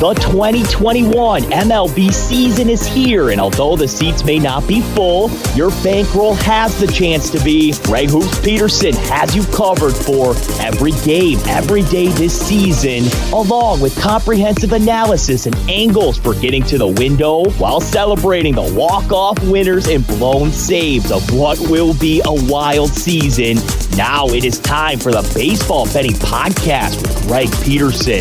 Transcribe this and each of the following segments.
The 2021 MLB season is here, and although the seats may not be full, your bankroll has the chance to be. Ray Hoops Peterson has you covered for every game, every day this season, along with comprehensive analysis and angles for getting to the window while celebrating the walk-off winners and blown saves of what will be a wild season. Now it is time for the Baseball Betting Podcast with Greg Peterson.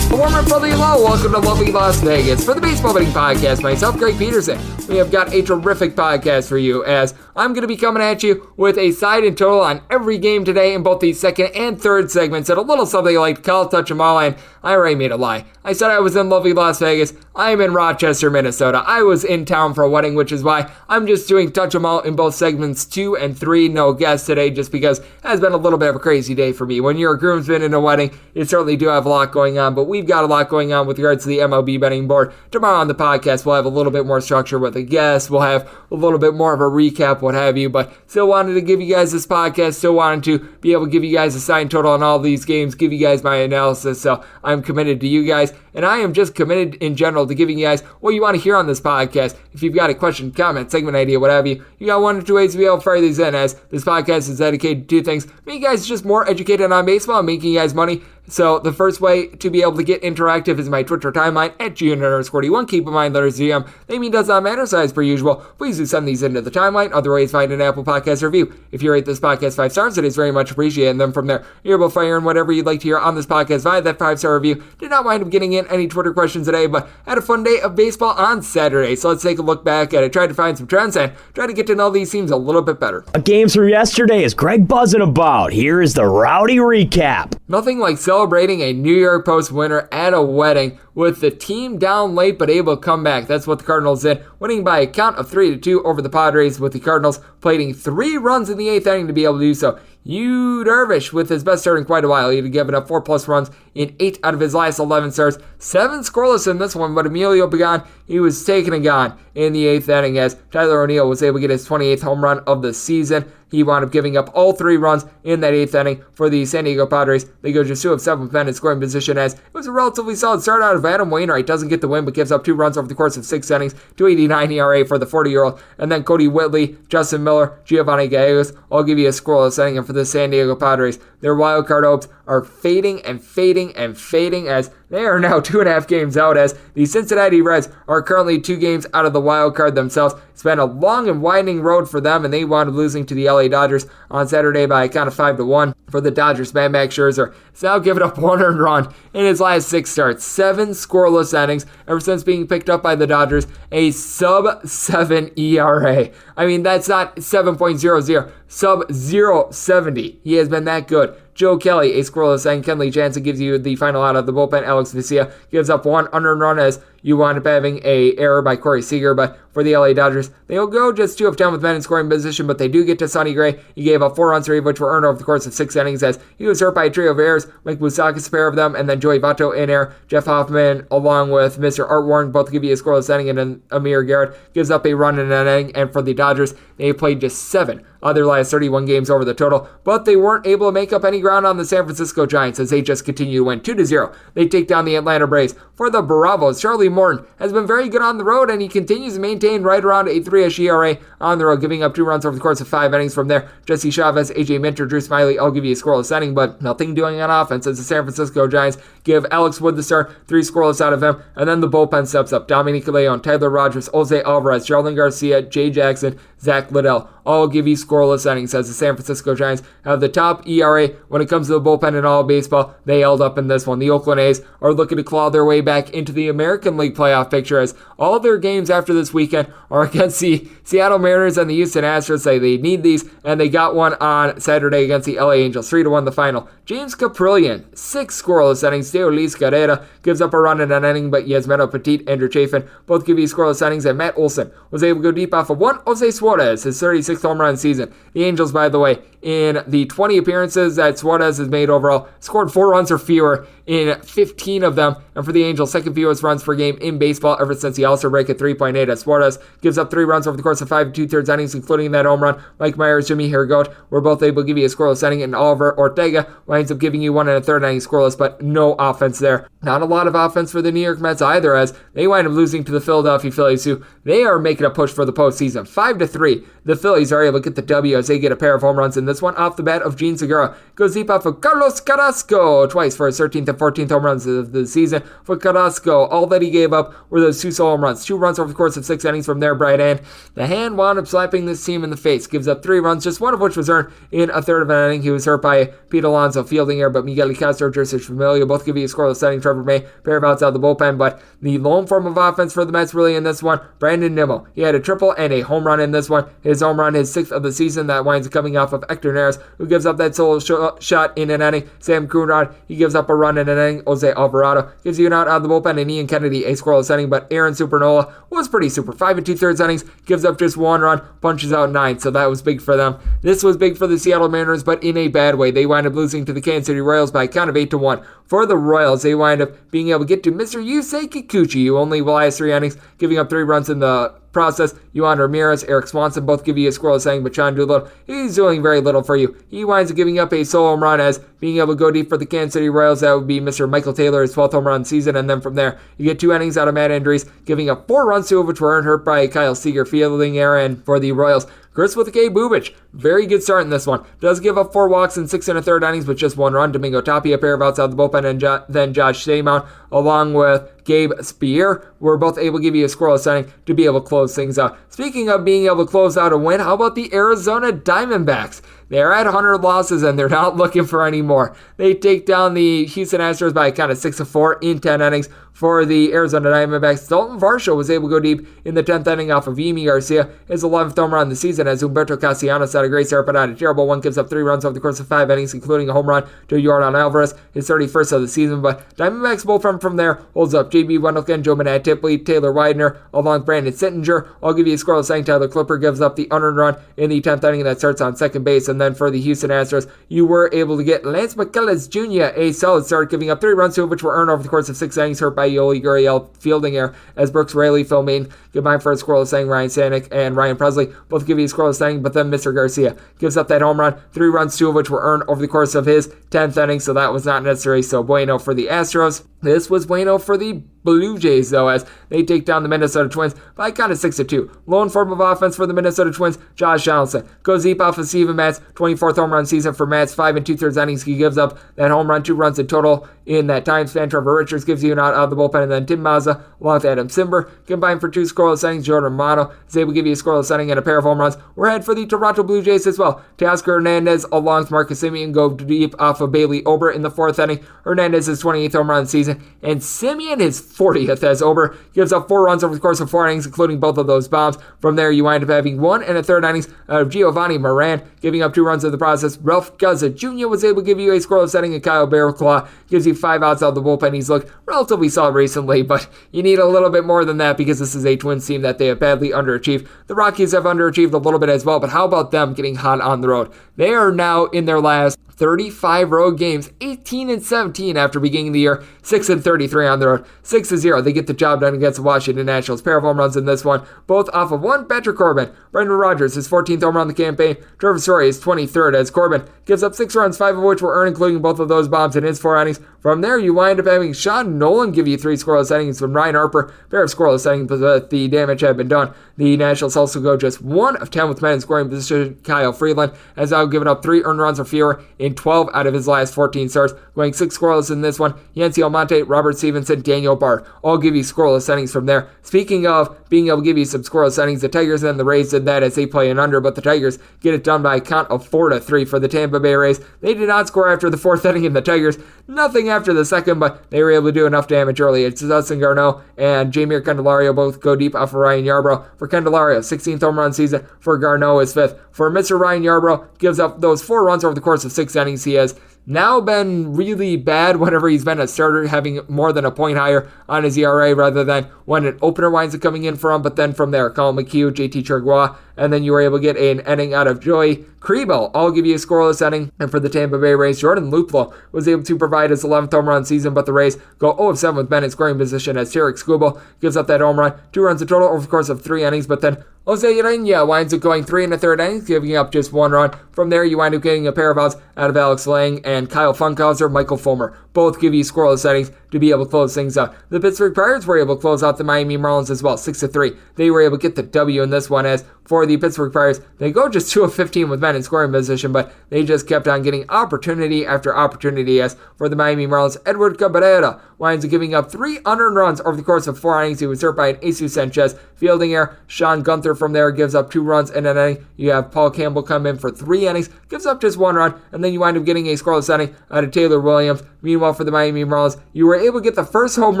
A warm and friendly hello, welcome to lovely Las Vegas. For the Baseball Betting Podcast, myself, Greg Peterson, we have got a terrific podcast for you as I'm going to be coming at you with a side and total on every game today in both the second and third segments and a little something like call, touch, them all, and I already made a lie. I said I was in lovely Las Vegas. I am in Rochester, Minnesota. I was in town for a wedding, which is why I'm just doing touch 'em all in both segments 2 and 3. No guests today just because it has been a little bit of a crazy day for me. When you're a groomsman in a wedding, you certainly do have a lot going on, but we've got a lot going on with regards to the MLB betting board. Tomorrow on the podcast, we'll have a little bit more structure with a guest. We'll have a little bit more of a recap, what have you, but still wanted to give you guys this podcast, still wanted to be able to give you guys a sign total on all these games, give you guys my analysis, so I'm committed to you guys, and I am just committed in general to giving you guys what you want to hear on this podcast. If you've got a question, comment, segment idea, what have you, you got one or two ways to be able to fire these in, as this podcast is dedicated to two things: making you guys just more educated on baseball and making you guys money. So the first way to be able to get interactive is my Twitter timeline at @GN_41. Keep in mind, letters GM, they mean does not matter. So as per usual, please do send these into the timeline. Other ways, find an Apple Podcast review. If you rate this podcast 5 stars, it is very much appreciated. And then from there, you're able to fire in whatever you'd like to hear on this podcast via that 5-star review. Did not wind up getting in any Twitter questions today, but had a fun day of baseball on Saturday. So let's take a look back at it. Tried to find some trends and try to get to know these teams a little bit better. Games from yesterday is Greg buzzing about. Here is the rowdy recap. Nothing like celebrating a New York Post winner at a wedding with the team down late but able to come back. That's what the Cardinals did, winning by a count of 3-2 over the Padres, with the Cardinals plating 3 runs in the 8th inning to be able to do so. Yu Darvish with his best start in quite a while. He had given up 4+ runs in 8 out of his last 11 starts. 7 scoreless in this one, but Emilio Pagan, he was taken and gone in the 8th inning as Tyler O'Neill was able to get his 28th home run of the season. He wound up giving up all 3 runs in that 8th inning for the San Diego Padres. They go just 2 of 7 men in scoring position as it was a relatively solid start out of Adam Wainwright. Doesn't get the win, but gives up 2 runs over the course of 6 innings. 2.89 ERA for the 40-year-old. And then Cody Whitley, Justin Miller, Giovanni Gallegos all give you a scoreless inning. And for the San Diego Padres, their wild card hopes are fading and fading and fading as they are now 2.5 games out, as the Cincinnati Reds are currently 2 games out of the wild card themselves. It's been a long and winding road for them, and they wound up losing to the LA Dodgers on Saturday by a count of 5-1. For the Dodgers, Max Scherzer has now given up 1 earned run in his last 6 starts. 7 scoreless innings ever since being picked up by the Dodgers. A sub-7 ERA. I mean, that's not 7.00, sub-0.70. He has been that good. Joe Kelly, a scoreless inning. Kenley Jansen gives you the final out of the bullpen. Alex Vesia gives up 1 unearned run as you wind up having a error by Corey Seager. But for the LA Dodgers, they'll go just 2 of 10 with men in scoring position, but they do get to Sonny Gray. He gave up 4 runs, 3 of which were earned over the course of 6 innings as he was hurt by a trio of errors. Mike Moustakas, a pair of them, and then Joey Votto in error. Jeff Hoffman, along with Mr. Art Warren, both give you a scoreless inning, and then Amir Garrett gives up a run in an inning. And for the Dodgers, they played just 7 of their last 31 games over the total, but they weren't able to make up any ground on the San Francisco Giants as they just continue to win 2-0. They take down the Atlanta Braves. For the Bravos, Charlie Morton has been very good on the road, and he continues to maintain right around a 3-ish ERA on the road, giving up 2 runs over the course of 5 innings. From there, Jesse Chavez, AJ Minter, Drew Smyly, I'll give you a scoreless inning, but nothing doing on offense as the San Francisco Giants give Alex Wood the start, 3 scoreless out of him, and then the bullpen steps up. Dominic Leon, Tyler Rogers, Jose Alvarez, Jarlin Garcia, Jay Jackson, Zach Liddell, all give you scoreless innings as the San Francisco Giants have the top ERA when it comes to the bullpen in all of baseball. They held up in this one. The Oakland A's are looking to claw their way back into the American League playoff picture as all their games after this weekend are against the Seattle Mariners and the Houston Astros. They need these, and they got one on Saturday against the LA Angels. 3-1 the final. James Caprillion, 6 scoreless innings. Teolis Carrera gives up a run in an inning, but Yasmeno Petit, Andrew Chafin both give you scoreless innings, and Matt Olson was able to go deep off of one Jose Suarez, his 36th home run season. The Angels, by the way, in the 20 appearances that Suarez has made overall, scored 4 runs or fewer in 15 of them. And for the Angels, second fewest runs per game in baseball ever since the All-Star break at 3.8. As Suarez gives up 3 runs over the course of 5 2/3 innings, including that home run. Mike Myers, Jimmy Hergoat were both able to give you a scoreless inning, and Oliver Ortega winds up giving you 1 1/3 inning scoreless, but no offense there. Not a lot of offense for the New York Mets either, as they wind up losing to the Philadelphia Phillies, who they are making a push for the postseason. 5-3, the Phillies are able to get the W as they get a pair of home runs in this one off the bat of Gene Segura. Goes deep off of Carlos Carrasco twice for his 13th and 14th home runs of the season. For Carrasco, all that he gave up were those 2 solo home runs. 2 runs over the course of 6 innings from their bright hand. The hand wound up slapping this team in the face. Gives up 3 runs, just one of which was earned in a third of an inning. He was hurt by Pete Alonso fielding error, but Miguel Castro, Jerseys Familia both give you a scoreless inning. Trevor May, pair of outs out of the bullpen, but the lone form of offense for the Mets really in this one, Brandon Nimmo. He had a triple and a home run in this one. His home run is 6th of the season. That winds up coming off of Hector Neris, who gives up that solo shot in an inning. Sam Coonrod, he gives up a run in an inning. Jose Alvarado gives you an out of the bullpen, and Ian Kennedy a scoreless inning, but Aaron Supernola was pretty super. 5 2/3 innings, gives up just 1 run, punches out 9, so that was big for them. This was big for the Seattle Mariners, but in a bad way. They wind up losing to the Kansas City Royals by a count of 8-1. For the Royals, they wind up being able to get to Mr. Yusei Kikuchi, who only last 3 innings, giving up 3 runs in the process. Yohan Ramirez, Eric Swanson both give you a scoreless inning, but Sean Doolittle, he's doing very little for you. He winds up giving up a solo home run as being able to go deep for the Kansas City Royals. That would be Mr. Michael Taylor, his 12th home run season, and then from there, you get 2 innings out of Matt Andrees, giving up 4 runs, 2 of which were earned, hurt by Kyle Seager fielding error, and for the Royals, Chris with K. Bubich, very good start in this one. Does give up 4 walks in 6 1/3 innings with just 1 run. Domingo Tapia, a pair of outs out of the bullpen, and then Josh Staymount, along with Gabe Spear, were both able to give you a scoreless inning to be able to close things out. Speaking of being able to close out a win, how about the Arizona Diamondbacks? They're at 100 losses, and they're not looking for any more. They take down the Houston Astros by a count of 6-4 in 10 innings. For the Arizona Diamondbacks, Dalton Varsho was able to go deep in the 10th inning off of Yimi Garcia, his 11th home run of the season, as Humberto Castellanos had a great start, but not a terrible one. Gives up 3 runs over the course of 5 innings, including a home run to Yordan Alvarez, his 31st of the season. But Diamondbacks bullpen from there holds up. J.B. Wendelken, Joe Manette Tipley, Taylor Widener, along with Brandon Sittinger. I'll give you a scoreless inning. Tyler Clipper gives up the unearned run in the 10th inning that starts on second base. And then for the Houston Astros, you were able to get Lance McCullers Jr. a solid start, giving up 3 runs, 2 of which were earned over the course of 6 innings, hurt by Yoli Gurriel fielding error as Brooks Raley, Phil Main combined for a scoreless inning. Ryan Stanek and Ryan Presley both give you a scoreless inning, but then Mr. Garcia gives up that home run, 3 runs, 2 of which were earned over the course of his 10th inning, so that was not necessary. So bueno for the Astros. This was bueno for the Blue Jays, though, as they take down the Minnesota Twins by kind of 6-2. Lone form of offense for the Minnesota Twins, Josh Donaldson. Goes deep off of Steven Matz, 24th home run season for Matz, 5 2/3 innings. He gives up that home run, 2 runs in total in that time span. Trevor Richards gives you an out of the bullpen, and then Tim Mazza, along with Adam Simber, combined for 2 scoreless innings. Jordan Romano is able to give you a scoreless inning and a pair of home runs. We're ahead for the Toronto Blue Jays as well. Teoscar Hernandez, along with Marcus Semien, go deep off of Bailey Ober in the 4th inning. Hernandez is 28th home run season, and Semien is 40th as Ober gives up 4 runs over the course of 4 innings, including both of those bombs. From there, you wind up having 1 1/3 innings out of Giovanni Moran, giving up 2 runs in the process. Ralph Guzza Jr. was able to give you a scoreless inning, and Kyle Barraclough gives you 5 outs out of the bullpen. He's looked relatively solid recently, but you need a little bit more than that because this is a Twins team that they have badly underachieved. The Rockies have underachieved a little bit as well, but how about them getting hot on the road? They are now in their last 35 road games, 18-17 after beginning the year, 6-33 on the road, 6-0. They get the job done against the Washington Nationals. Pair of home runs in this one, both off of 1 Patrick Corbin. Brendan Rodgers, his 14th home run of the campaign. Trevor Story, his 23rd, as Corbin gives up 6 runs, 5 of which were earned, including both of those bombs in his 4 innings. From there, you wind up having Sean Nolan give you 3 scoreless innings from Ryan Harper, pair of scoreless innings, but the damage had been done. The Nationals also go just 1 of 10 with men in scoring position. Kyle Freeland has now given up 3 earned runs or fewer in 12 out of his last 14 starts, going 6 scoreless in this one. Yancy Almonte, Robert Stevenson, Daniel Bard all give you scoreless innings from there. Speaking of being able to give you some scoreless innings, the Tigers and the Rays did that as they play an under, but the Tigers get it done by a count of 4-3 for the Tampa Bay Rays. They did not score after the 4th inning, and the Tigers nothing after the 2nd, but they were able to do enough damage early. It's Dustin Garneau and Jamier Candelario both go deep off of Ryan Yarbrough. For Candelario, 16th home run season. For Garneau, his 5th. For Mr. Ryan Yarbrough, gives up those 4 runs over the course of 6 innings. He has now been really bad whenever he's been a starter, having more than a point higher on his ERA rather than when an opener winds up coming in for him. But then from there, Colin McHugh, JT Chargois, and then you were able to get an inning out of Joey Kribel. I'll give you a scoreless inning. And for the Tampa Bay Rays, Jordan Luplow was able to provide his 11th home run season, but the Rays go 0-7 with men in scoring position as Tarek Skubal gives up that home run. 2 runs in total over the course of 3 innings, but then Jose Urena winds up going 3 1/3 innings, giving up just 1 run. From there, you wind up getting a pair of outs out of Alex Lang and Kyle Funkhauser, Michael Fulmer. Both give you scoreless innings to be able to close things out. The Pittsburgh Pirates were able to close out the Miami Marlins as well, 6-3. They were able to get the W in this one, as for the Pittsburgh Pirates, they go just 2 of 15 with men in scoring position, but they just kept on getting opportunity after opportunity. As for the Miami Marlins, Edward Cabrera winds up giving up 3 unearned runs over the course of 4 innings. He was hurt by an Jesus Sanchez fielding error. Sean Gunther from there gives up 2 runs in an inning. You have Paul Campbell come in for 3 innings, gives up just 1 run, and then you wind up getting a scoreless inning out of Taylor Williams. Meanwhile, for the Miami Marlins, you were able to get the first home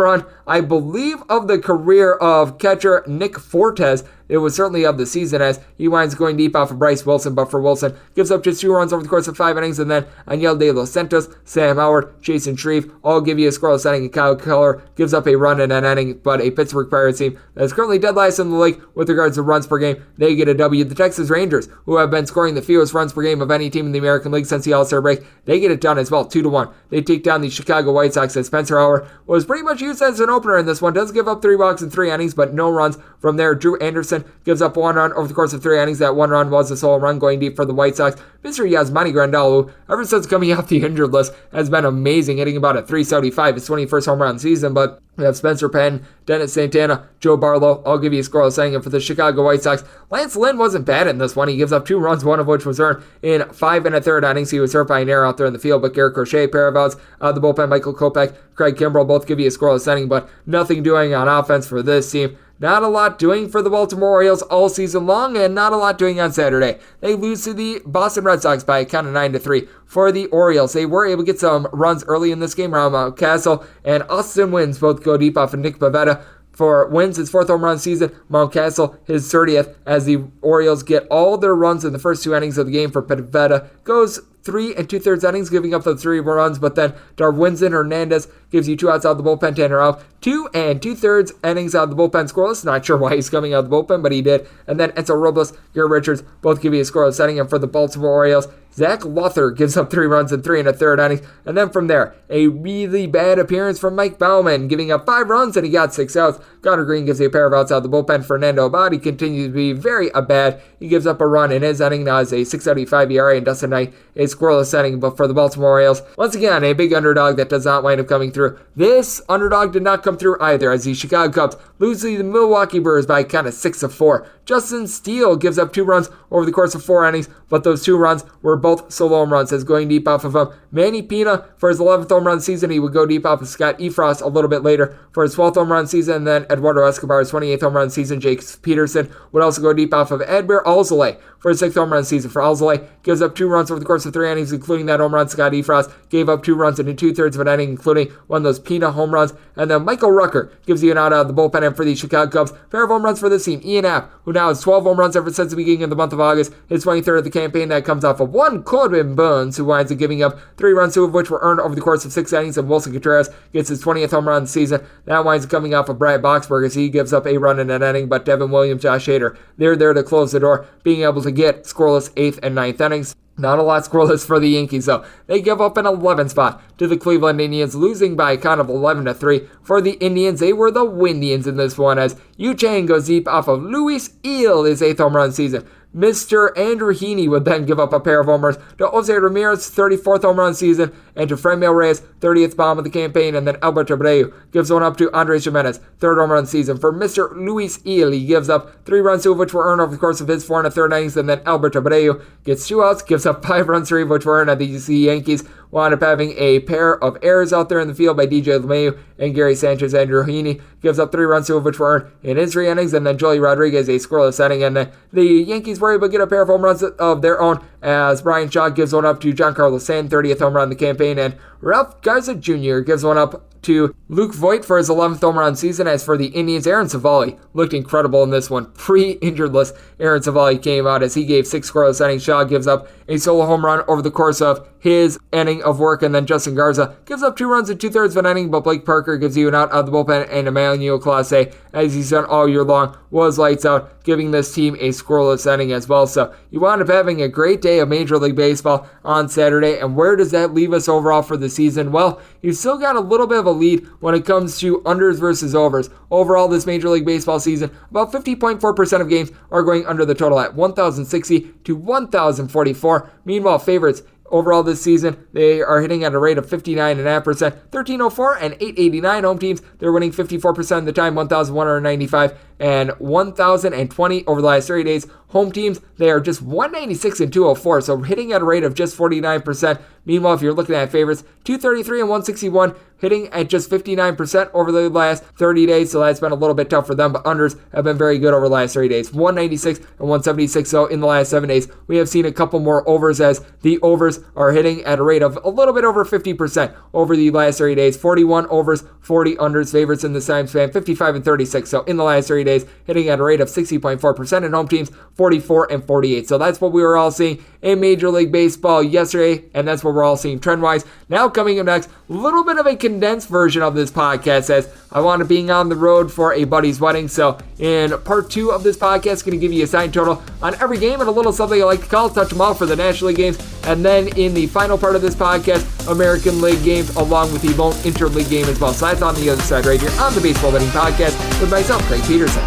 run, I believe, of the career of catcher Nick Fortes. It was certainly of the season, as he winds going deep off of Bryce Wilson, but for Wilson, gives up just 2 runs over the course of 5 innings, and then Aniel De Los Santos, Sam Howard, Jason Shreve all give you a scoreless inning, and Kyle Keller gives up a run in an inning, but a Pittsburgh Pirates team that is currently dead last in the league with regards to runs per game, they get a W. The Texas Rangers, who have been scoring the fewest runs per game of any team in the American League since the All-Star break, they get it done as well, 2-1. They take down the Chicago White Sox, as Spencer Howard was pretty much used as an opener in this one, does give up 3 walks in 3 innings, but no runs. From there, Drew Anderson gives up 1 run over the course of 3 innings. That 1 run was a solo run going deep for the White Sox. Mr. Yasmani Grandal, who ever since coming off the injured list has been amazing, hitting about a .375, his 21st home run season. But we have Spencer Penn, Dennis Santana, Joe Barlow. I'll give you a scoreless inning. And for the Chicago White Sox, Lance Lynn wasn't bad in this one. He gives up 2 runs, one of which was earned in 5 1/3 innings. He was hurt by an error out there in the field, but Garrett Crochet, pair of outs. The bullpen, Michael Kopech, Craig Kimbrell, both give you a scoreless inning, but nothing doing on offense for this team. Not a lot doing for the Baltimore Orioles all season long, and not a lot doing on Saturday. They lose to the Boston Red Sox by a count of 9-3. For the Orioles, they were able to get some runs early in this game. Mount Castle and Austin Wynns both go deep off of Nick Pivetta. For Wynns, his 4th home run season, Mount Castle, his 30th, as the Orioles get all their runs in the first 2 innings of the game. For Pivetta, goes 3 2/3 innings, giving up the 3 runs, but then Darwinzon Hernandez gives you 2 outs out of the bullpen. Tanner out 2 2/3 innings out of the bullpen scoreless. Not sure why he's coming out of the bullpen, but he did. And then Enzo Robles, Garrett Richards, both give you a scoreless inning. And for the Baltimore Orioles, Zach Luther gives up 3 runs in 3 1/3 innings. And then from there, a really bad appearance from Mike Baumann, giving up 5 runs and he got 6 outs. Connor Green gives you a pair of outs out of the bullpen. Fernando Abad continues to be very bad. He gives up a run in his inning. Now is a 6.75 ERA, and Dustin Knight a scoreless inning. But for the Baltimore Orioles, once again, a big underdog that does not wind up coming through. This underdog did not come through either, as the Chicago Cubs lose to the Milwaukee Brewers by a count of 6-4. Justin Steele gives up 2 runs over the course of 4 innings, but those 2 runs were both solo home runs, as going deep off of him. Manny Pina, for his 11th home run season, he would go deep off of Scott Efrost a little bit later for his 12th home run season, and then Eduardo Escobar's 28th home run season. Jake Peterson would also go deep off of Adbert Alzolay for his 6th home run season. For Alzolay, gives up 2 runs over the course of 3 innings, including that home run. Scott Efrost gave up 2 runs in 2/3 of an inning, including one of those Pina home runs. And then Michael Rucker gives you an out of the bullpen. And for the Chicago Cubs, pair of home runs for this team. Ian Happ, who now has 12 home runs ever since the beginning of the month of August, his 23rd of the campaign. That comes off of one Corbin Burns, who winds up giving up 3 runs, 2 of which were earned over the course of 6 innings. And Wilson Contreras gets his 20th home run of the season. That winds up coming off of Brad Boxberg, as he gives up a run in an inning. But Devin Williams, Josh Hader, they're there to close the door, being able to get scoreless 8th and 9th innings. Not a lot scoreless for the Yankees, though. They give up an 11th spot to the Cleveland Indians, losing by a count of 11-3. For the Indians, they were the Windians in this one, as Yu Chang goes deep off of Luis Eel, his 8th home run season. Mr. Andrew Heaney would then give up a pair of homers to Jose Ramirez, 34th home run season, and to Franmil Reyes, 30th bomb of the campaign, and then Alberto Abreu gives one up to Andres Jimenez, 3rd home run season. For Mr. Luis Eel, he gives up 3 runs, 2 of which were earned over the course of his 4 1/3 innings, and then Alberto Abreu gets 2 outs, gives up 5 runs, 3 of which were earned. At the Yankees wound up having a pair of errors out there in the field by DJ LeMahieu and Gary Sanchez. Andrew Heaney gives up 3 runs, 2 of which were earned in his 3 innings, and then Joey Rodriguez a scoreless inning, and then the Yankees were able to get a pair of home runs of their own as Brian Shaw gives one up to Giancarlo Stanton, 30th home run of the campaign, and Ralph Garza Jr. gives one up to Luke Voigt for his 11th home run season. As for the Indians, Aaron Savali looked incredible in this one. Pre-injured list, Aaron Savali came out as he gave 6 scoreless innings. Shaw gives up a solo home run over the course of his inning of work, and then Justin Garza gives up 2 runs in 2/3 of an inning, but Blake Parker gives you an out of the bullpen, and Emmanuel Clase, as he's done all year long, was lights out, giving this team a scoreless inning as well. So you wound up having a great day of Major League Baseball on Saturday, and where does that leave us overall for the season? Well, you've still got a little bit of a lead when it comes to unders versus overs. Overall, this Major League Baseball season, about 50.4% of games are going under the total at 1,060 to 1,044. Meanwhile, favorites overall this season, they are hitting at a rate of 59.5%, 1,304 and 889. Home teams, they're winning 54% of the time, 1,195 and 1,020 over the last 30 days. Home teams, they are just 196 and 204, so hitting at a rate of just 49%. Meanwhile, if you're looking at favorites, 233 and 161, hitting at just 59% over the last 30 days, so that's been a little bit tough for them, but unders have been very good over the last 30 days, 196 and 176, so in the last 7 days, we have seen a couple more overs as the overs are hitting at a rate of a little bit over 50% over the last 30 days, 41 overs, 40 unders, favorites in the same span, 55 and 36, so in the last 30 days, hitting at a rate of 60.4%, and home teams, 44 and 48, so that's what we were all seeing in Major League Baseball yesterday, and that's what we're all seeing trend-wise. Now coming up next, a little bit of a condensed version of this podcast as I wound up being on the road for a buddy's wedding. So in part 2 of this podcast, going to give you a sign total on every game and a little something I like to call touch them all for the National League games. And then in the final part of this podcast, American League games along with the lone interleague game as well. So that's on the other side right here on the Baseball Betting Podcast with myself, Craig Peterson.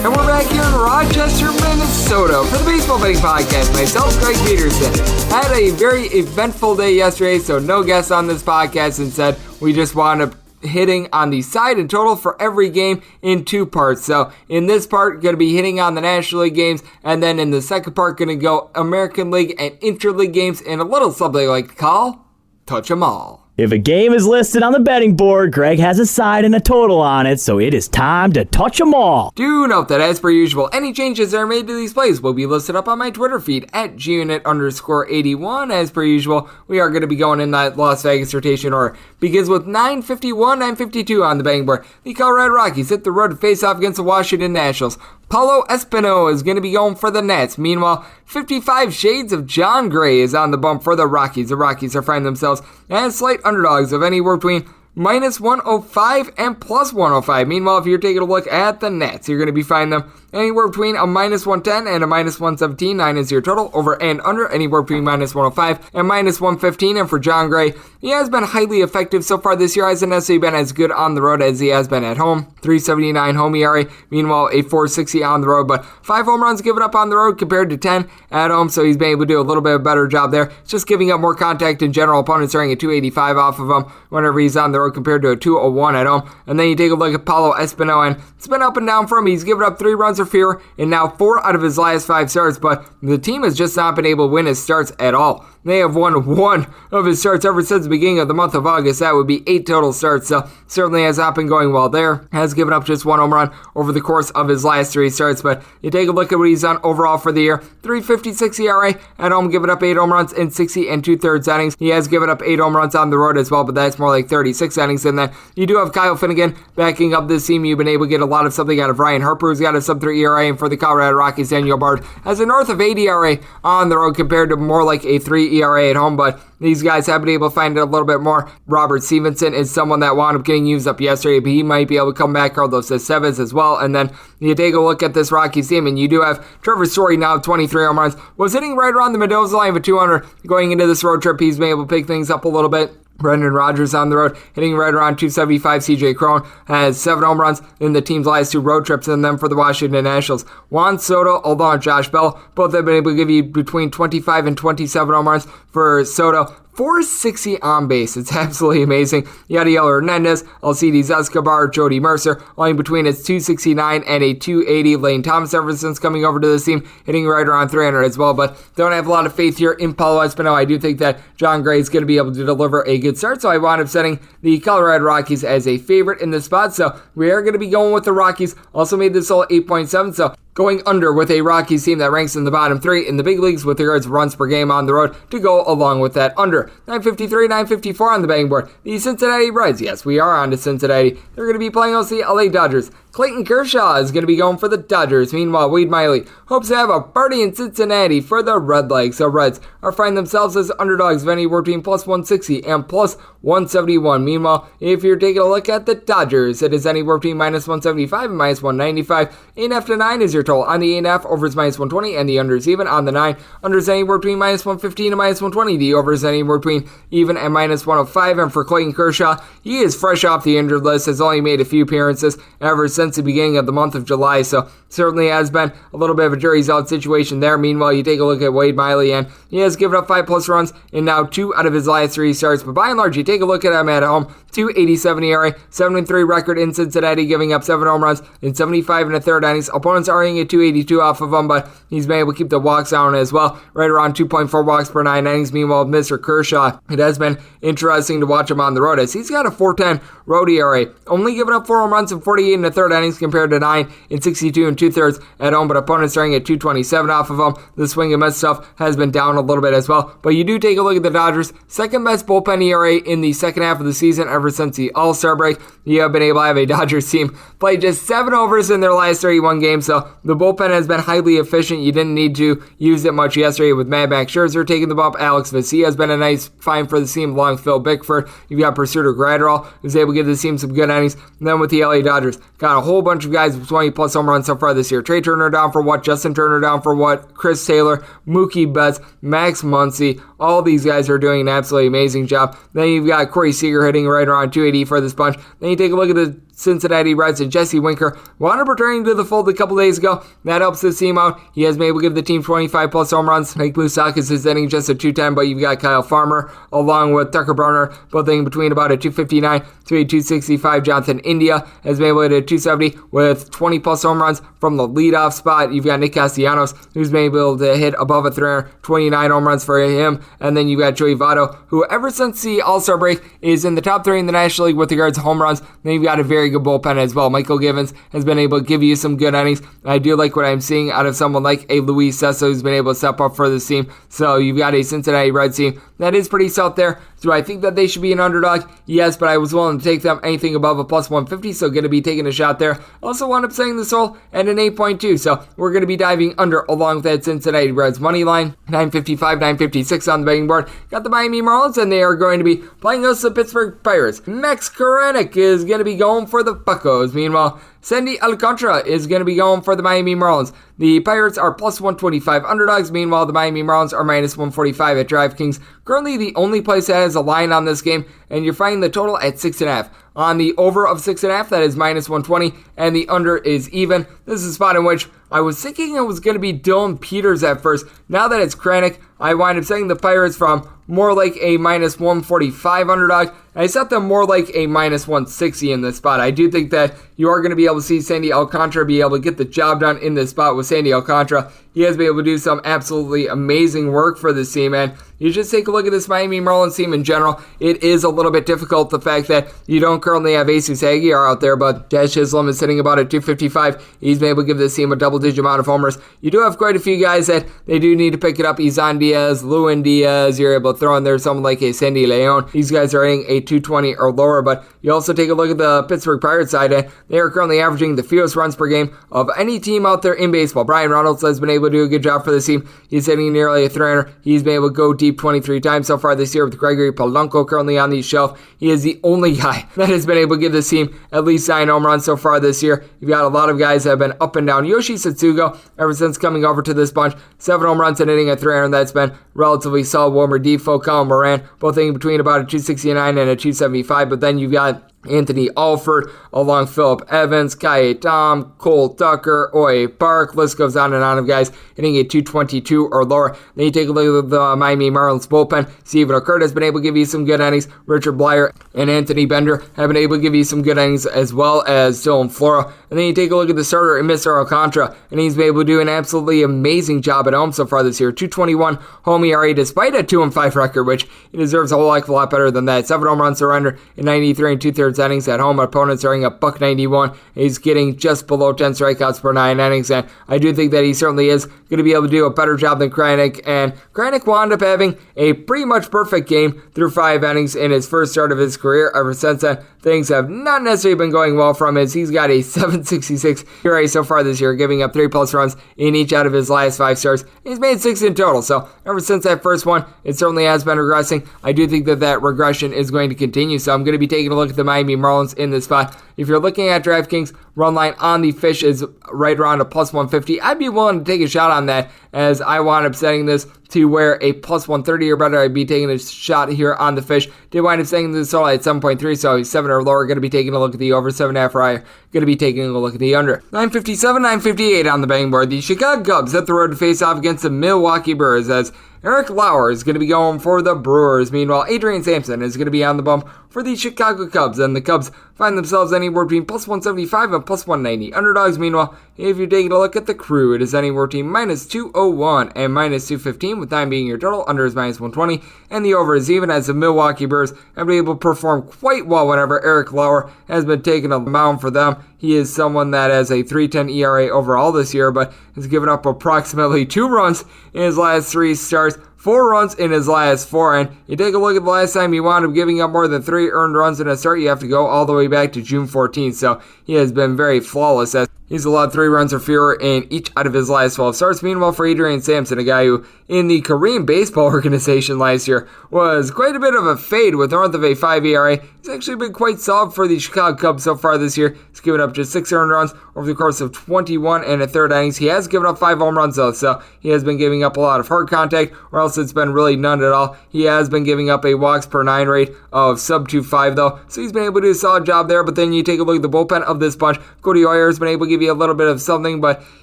And we're back here in Rochester, Minnesota for the Baseball Betting Podcast. Myself, Craig Peterson. Had a very eventful day yesterday, so no guests on this podcast. Instead, we just wound up hitting on the side and total for every game in 2 parts. So in this part, going to be hitting on the National League games, and then in the second part, going to go American League and Interleague games, and a little something I like to call Touch 'em All. If a game is listed on the betting board, Greg has a side and a total on it, so it is time to touch them all. Do note that, as per usual, any changes that are made to these plays will be listed up on my Twitter feed at gunit_81. As per usual, we are going to be going in that Las Vegas rotation order. Begins with 951, 952 on the betting board. The Colorado Rockies hit the road to face off against the Washington Nationals. Paulo Espino is going to be going for the Nats. Meanwhile, 55 Shades of John Gray is on the bump for the Rockies. The Rockies are finding themselves as slight underdogs of anywhere between minus 105 and plus 105. Meanwhile, if you're taking a look at the Nats, you're going to be finding them anywhere between a minus 110 and a minus 117. 9 is your total. Over and under, anywhere between minus 105 and minus 115. And for John Gray, he has been highly effective so far this year. Hasn't necessarily been as good on the road as he has been at home. 3.79 home ERA. Meanwhile, a 4.60 on the road, but 5 home runs given up on the road compared to 10 at home. So he's been able to do a little bit of a better job there. It's just giving up more contact in general. Opponents are getting a 285 off of him whenever he's on the road compared to a 201 at home. And then you take a look at Paulo Espino, and it's been up and down for him. He's given up 3 runs or fewer in now 4 out of his last 5 starts, but the team has just not been able to win his starts at all. They have won 1 of his starts ever since the beginning of the month of August. That would be 8 total starts, so certainly has not been going well there. Has given up just 1 home run over the course of his last 3 starts, but you take a look at what he's done overall for the year. 3.56 ERA at home, giving up 8 home runs in 60 and 2/3 innings. He has given up 8 home runs on the road as well, but that's more like 36 innings. And then you do have Kyle Finnegan backing up this team. You've been able to get a lot of something out of Ryan Harper, who's got a sub-3 ERA, and for the Colorado Rockies, Daniel Bard has a north of 8 ERA on the road compared to more like a 3 ERA at home, but these guys have been able to find it a little bit more. Robert Stevenson is someone that wound up getting used up yesterday, but he might be able to come back. Carlos Estevez as well. And then you take a look at this Rockies team, and you do have Trevor Story now, 23 home runs. Was hitting right around the Mendoza line of 200 going into this road trip. He's been able to pick things up a little bit. Brendan Rodgers on the road, hitting right around 275. CJ Cron has 7 home runs in the team's last 2 road trips, and then for the Washington Nationals, Juan Soto, along with Josh Bell, both have been able to give you between 25 and 27 home runs. For Soto, 460 on base. It's absolutely amazing. Yadiel Hernandez, Alcides Escobar, Jody Mercer, all in between it's 269 and a 280. Lane Thomas ever since coming over to this team, hitting right around 300 as well, but don't have a lot of faith here in Paulo Espino. I do think that John Gray is going to be able to deliver a good start, so I wound up setting the Colorado Rockies as a favorite in this spot, so we are going to be going with the Rockies. Also made this all 8.7, so going under with a Rockies team that ranks in the bottom 3 in the big leagues with regards to runs per game on the road to go along with that under. 953, 954 on the betting board. The Cincinnati Reds, yes, we are on to Cincinnati. They're going to be playing against the LA Dodgers. Clayton Kershaw is going to be going for the Dodgers. Meanwhile, Wade Miley hopes to have a party in Cincinnati for the Redlegs. So Reds are finding themselves as underdogs of anywhere between plus 160 and plus 171. Meanwhile, if you're taking a look at the Dodgers, it is anywhere between minus 175 and minus 195. 8.5 to 9 is your total. On the 8.5, over is minus 120, and the under is even. On the 9, under is anywhere between minus 115 and minus 120. The over is anywhere between even and minus 105. And for Clayton Kershaw, he is fresh off the injured list, has only made a few appearances ever since the beginning of the month of July, so certainly has been a little bit of a jury's out situation there. Meanwhile, you take a look at Wade Miley, and he has given up 5+ runs in now 2 out of his last 3 starts, but by and large, you take a look at him at home, 2.87 ERA, 7-3 record in Cincinnati, giving up 7 home runs in 75 1/3 innings. Opponents are hitting at 282 off of him, but he's been able to keep the walks down as well, right around 2.4 walks per 9 innings. Meanwhile, Mr. Kershaw, it has been interesting to watch him on the road, as he's got a 4.10 road ERA, only giving up 4 home runs in 48 1/3 innings compared to 9 in 62 2/3 at home, but opponents starting at 227 off of them. The swing and miss stuff has been down a little bit as well, but you do take a look at the Dodgers, second best bullpen ERA in the second half of the season ever since the All-Star break. You have been able to have a Dodgers team play just 7 overs in their last 31 games, so the bullpen has been highly efficient. You didn't need to use it much yesterday with Mad Max Scherzer taking the bump. Alex Vesia has been a nice find for the team along with Phil Bickford. You've got Pursuiter Gratterall, who's able to give the team some good innings. And then with the LA Dodgers, got a whole bunch of guys with 20+ home runs so far this year. Trey Turner down for what? Justin Turner down for what? Chris Taylor, Mookie Betts, Max Muncy. All these guys are doing an absolutely amazing job. Then you've got Corey Seager hitting right around 280 for this bunch. Then you take a look at the Cincinnati Reds and Jesse Winker wound up returning to the fold a couple days ago. That helps this team out. He has been able to give the team 25+ home runs. Mike Moustakas is hitting just a 210, but you've got Kyle Farmer along with Tucker Browner, both in between about a 259 to a 265. Jonathan India has been able to hit 270 with 20+ home runs from the leadoff spot. You've got Nick Castellanos, who's been able to hit above a 329 home runs for him. And then you've got Joey Votto, who ever since the All-Star break is in the top 3 in the National League with regards to home runs. Then you've got a very good bullpen as well. Michael Givens has been able to give you some good innings. I do like what I'm seeing out of someone like a Luis Cessa who's been able to step up for this team. So you've got a Cincinnati Reds team that is pretty stout there. Do I think that they should be an underdog? Yes, but I was willing to take them anything above a plus 150, so going to be taking a shot there. Also wound up setting this all at an 8.2, so we're going to be diving under along with that Cincinnati Reds money line. 955, 956 on the betting board. Got the Miami Marlins, and they are going to be playing us the Pittsburgh Pirates. Max Korenik is going to be going for the Buccos. Meanwhile, Sandy Alcantara is going to be going for the Miami Marlins. The Pirates are plus 125 underdogs. Meanwhile, the Miami Marlins are minus 145 at DraftKings. Currently the only place that has a line on this game, and you're finding the total at 6.5. On the over of 6.5, that is minus 120, and the under is even. This is a spot in which I was thinking it was going to be Dylan Peters at first. Now that it's Kranick, I wind up setting the Pirates from more like a minus 145 underdog. I set them more like a minus 160 in this spot. I do think that you are going to be able to see Sandy Alcantara be able to get the job done in this spot with Sandy Alcantara. He has been able to do some absolutely amazing work for this team, and you just take a look at this Miami Marlins team in general. It is a little bit difficult, the fact that you don't currently have Jesus Aguilar out there, but Dash Islam is sitting about at 255. He's been able to give this team a double-digit amount of homers. You do have quite a few guys that they do need to pick it up. Isan Diaz, Lewin Diaz, you're able to throw in there someone like a Sandy Leon. These guys are hitting a 220 or lower, but you also take a look at the Pittsburgh Pirates side, and they are currently averaging the fewest runs per game of any team out there in baseball. Brian Reynolds has been able to do a good job for this team. He's hitting nearly a 300. He's been able to go deep 23 times so far this year with Gregory Polanco currently on the shelf. He is the only guy that has been able to give this team at least 9 home runs so far this year. You've got a lot of guys that have been up and down. Yoshi Satsugo, ever since coming over to this bunch, 7 home runs and hitting at 300. That's been relatively solid. Wilmer Defoe, Colin Moran, both hitting between about a 269 and a 275. But then you've got Anthony Alford, along Phillip Evans, Kye Tom, Cole Tucker, Oye Park, list goes on and on of guys hitting a 222 or lower. Then you take a look at the Miami Marlins bullpen. Steven O'Kurt has been able to give you some good innings. Richard Blyer and Anthony Bender have been able to give you some good innings, as well as Dylan Floro. And then you take a look at the starter, Mr. Alcantara, and he's been able to do an absolutely amazing job at home so far this year. 221 home ERA despite a 2-5 record, which he deserves a whole heck of a lot better than that. 7 home runs surrendered in 93 and 2/3 innings at home. Opponents are hitting a $191. He's getting just below 10 strikeouts per 9 innings, and I do think that he certainly is going to be able to do a better job than Kranick. And Kranick wound up having a pretty much perfect game through 5 innings in his first start of his career. Ever since then, things have not necessarily been going well from him. He's got a 7.66 ERA so far this year, giving up 3+ runs in each out of his last 5 starts. He's made 6 in total, so ever since that first one, it certainly has been regressing. I do think that regression is going to continue, so I'm going to be taking a look at the Miami Marlins in this spot. If you're looking at DraftKings, run line on the fish is right around a +150. I'd be willing to take a shot on that, as I wound up setting this to where a +130 or better. I'd be taking a shot here on the fish. Did wind up setting this total at 7.3, so he's 7 or lower. Going to be taking a look at the over, 7.5 or higher. Going to be taking a look at the under. 957, 958 on the betting board. The Chicago Cubs hit the road to face off against the Milwaukee Brewers, as Eric Lauer is going to be going for the Brewers. Meanwhile, Adrian Sampson is going to be on the bump for the Chicago Cubs, and the Cubs find themselves anywhere between +175 and +190. Underdogs, meanwhile, if you're taking a look at the Crew, it is anywhere between -201 and -215, with time being your total. Under is -120, and the over is even, as the Milwaukee Brewers have been able to perform quite well whenever Eric Lauer has been taking a mound for them. He is someone that has a 3.10 ERA overall this year, but has given up approximately 2 runs in his last 3 starts, 4 runs in his last 4, and you take a look at the last time he wound up giving up more than 3 earned runs in a start, you have to go all the way back to June 14th, so he has been very flawless, as he's allowed 3 runs or fewer in each out of his last 12 starts. Meanwhile, for Adrian Sampson, a guy who in the Korean baseball organization last year was quite a bit of a fade with north of a 5 ERA, he's actually been quite solid for the Chicago Cubs so far this year. He's given up just 6 earned runs over the course of 21 and a third innings. He has given up 5 home runs though, so he has been giving up a lot of hard contact, or else it's been really none at all. He has been giving up a walks per 9 rate of sub 2.5 though, so he's been able to do a solid job there. But then you take a look at the bullpen of this bunch. Cody Oyer has been able to give you a little bit of something, but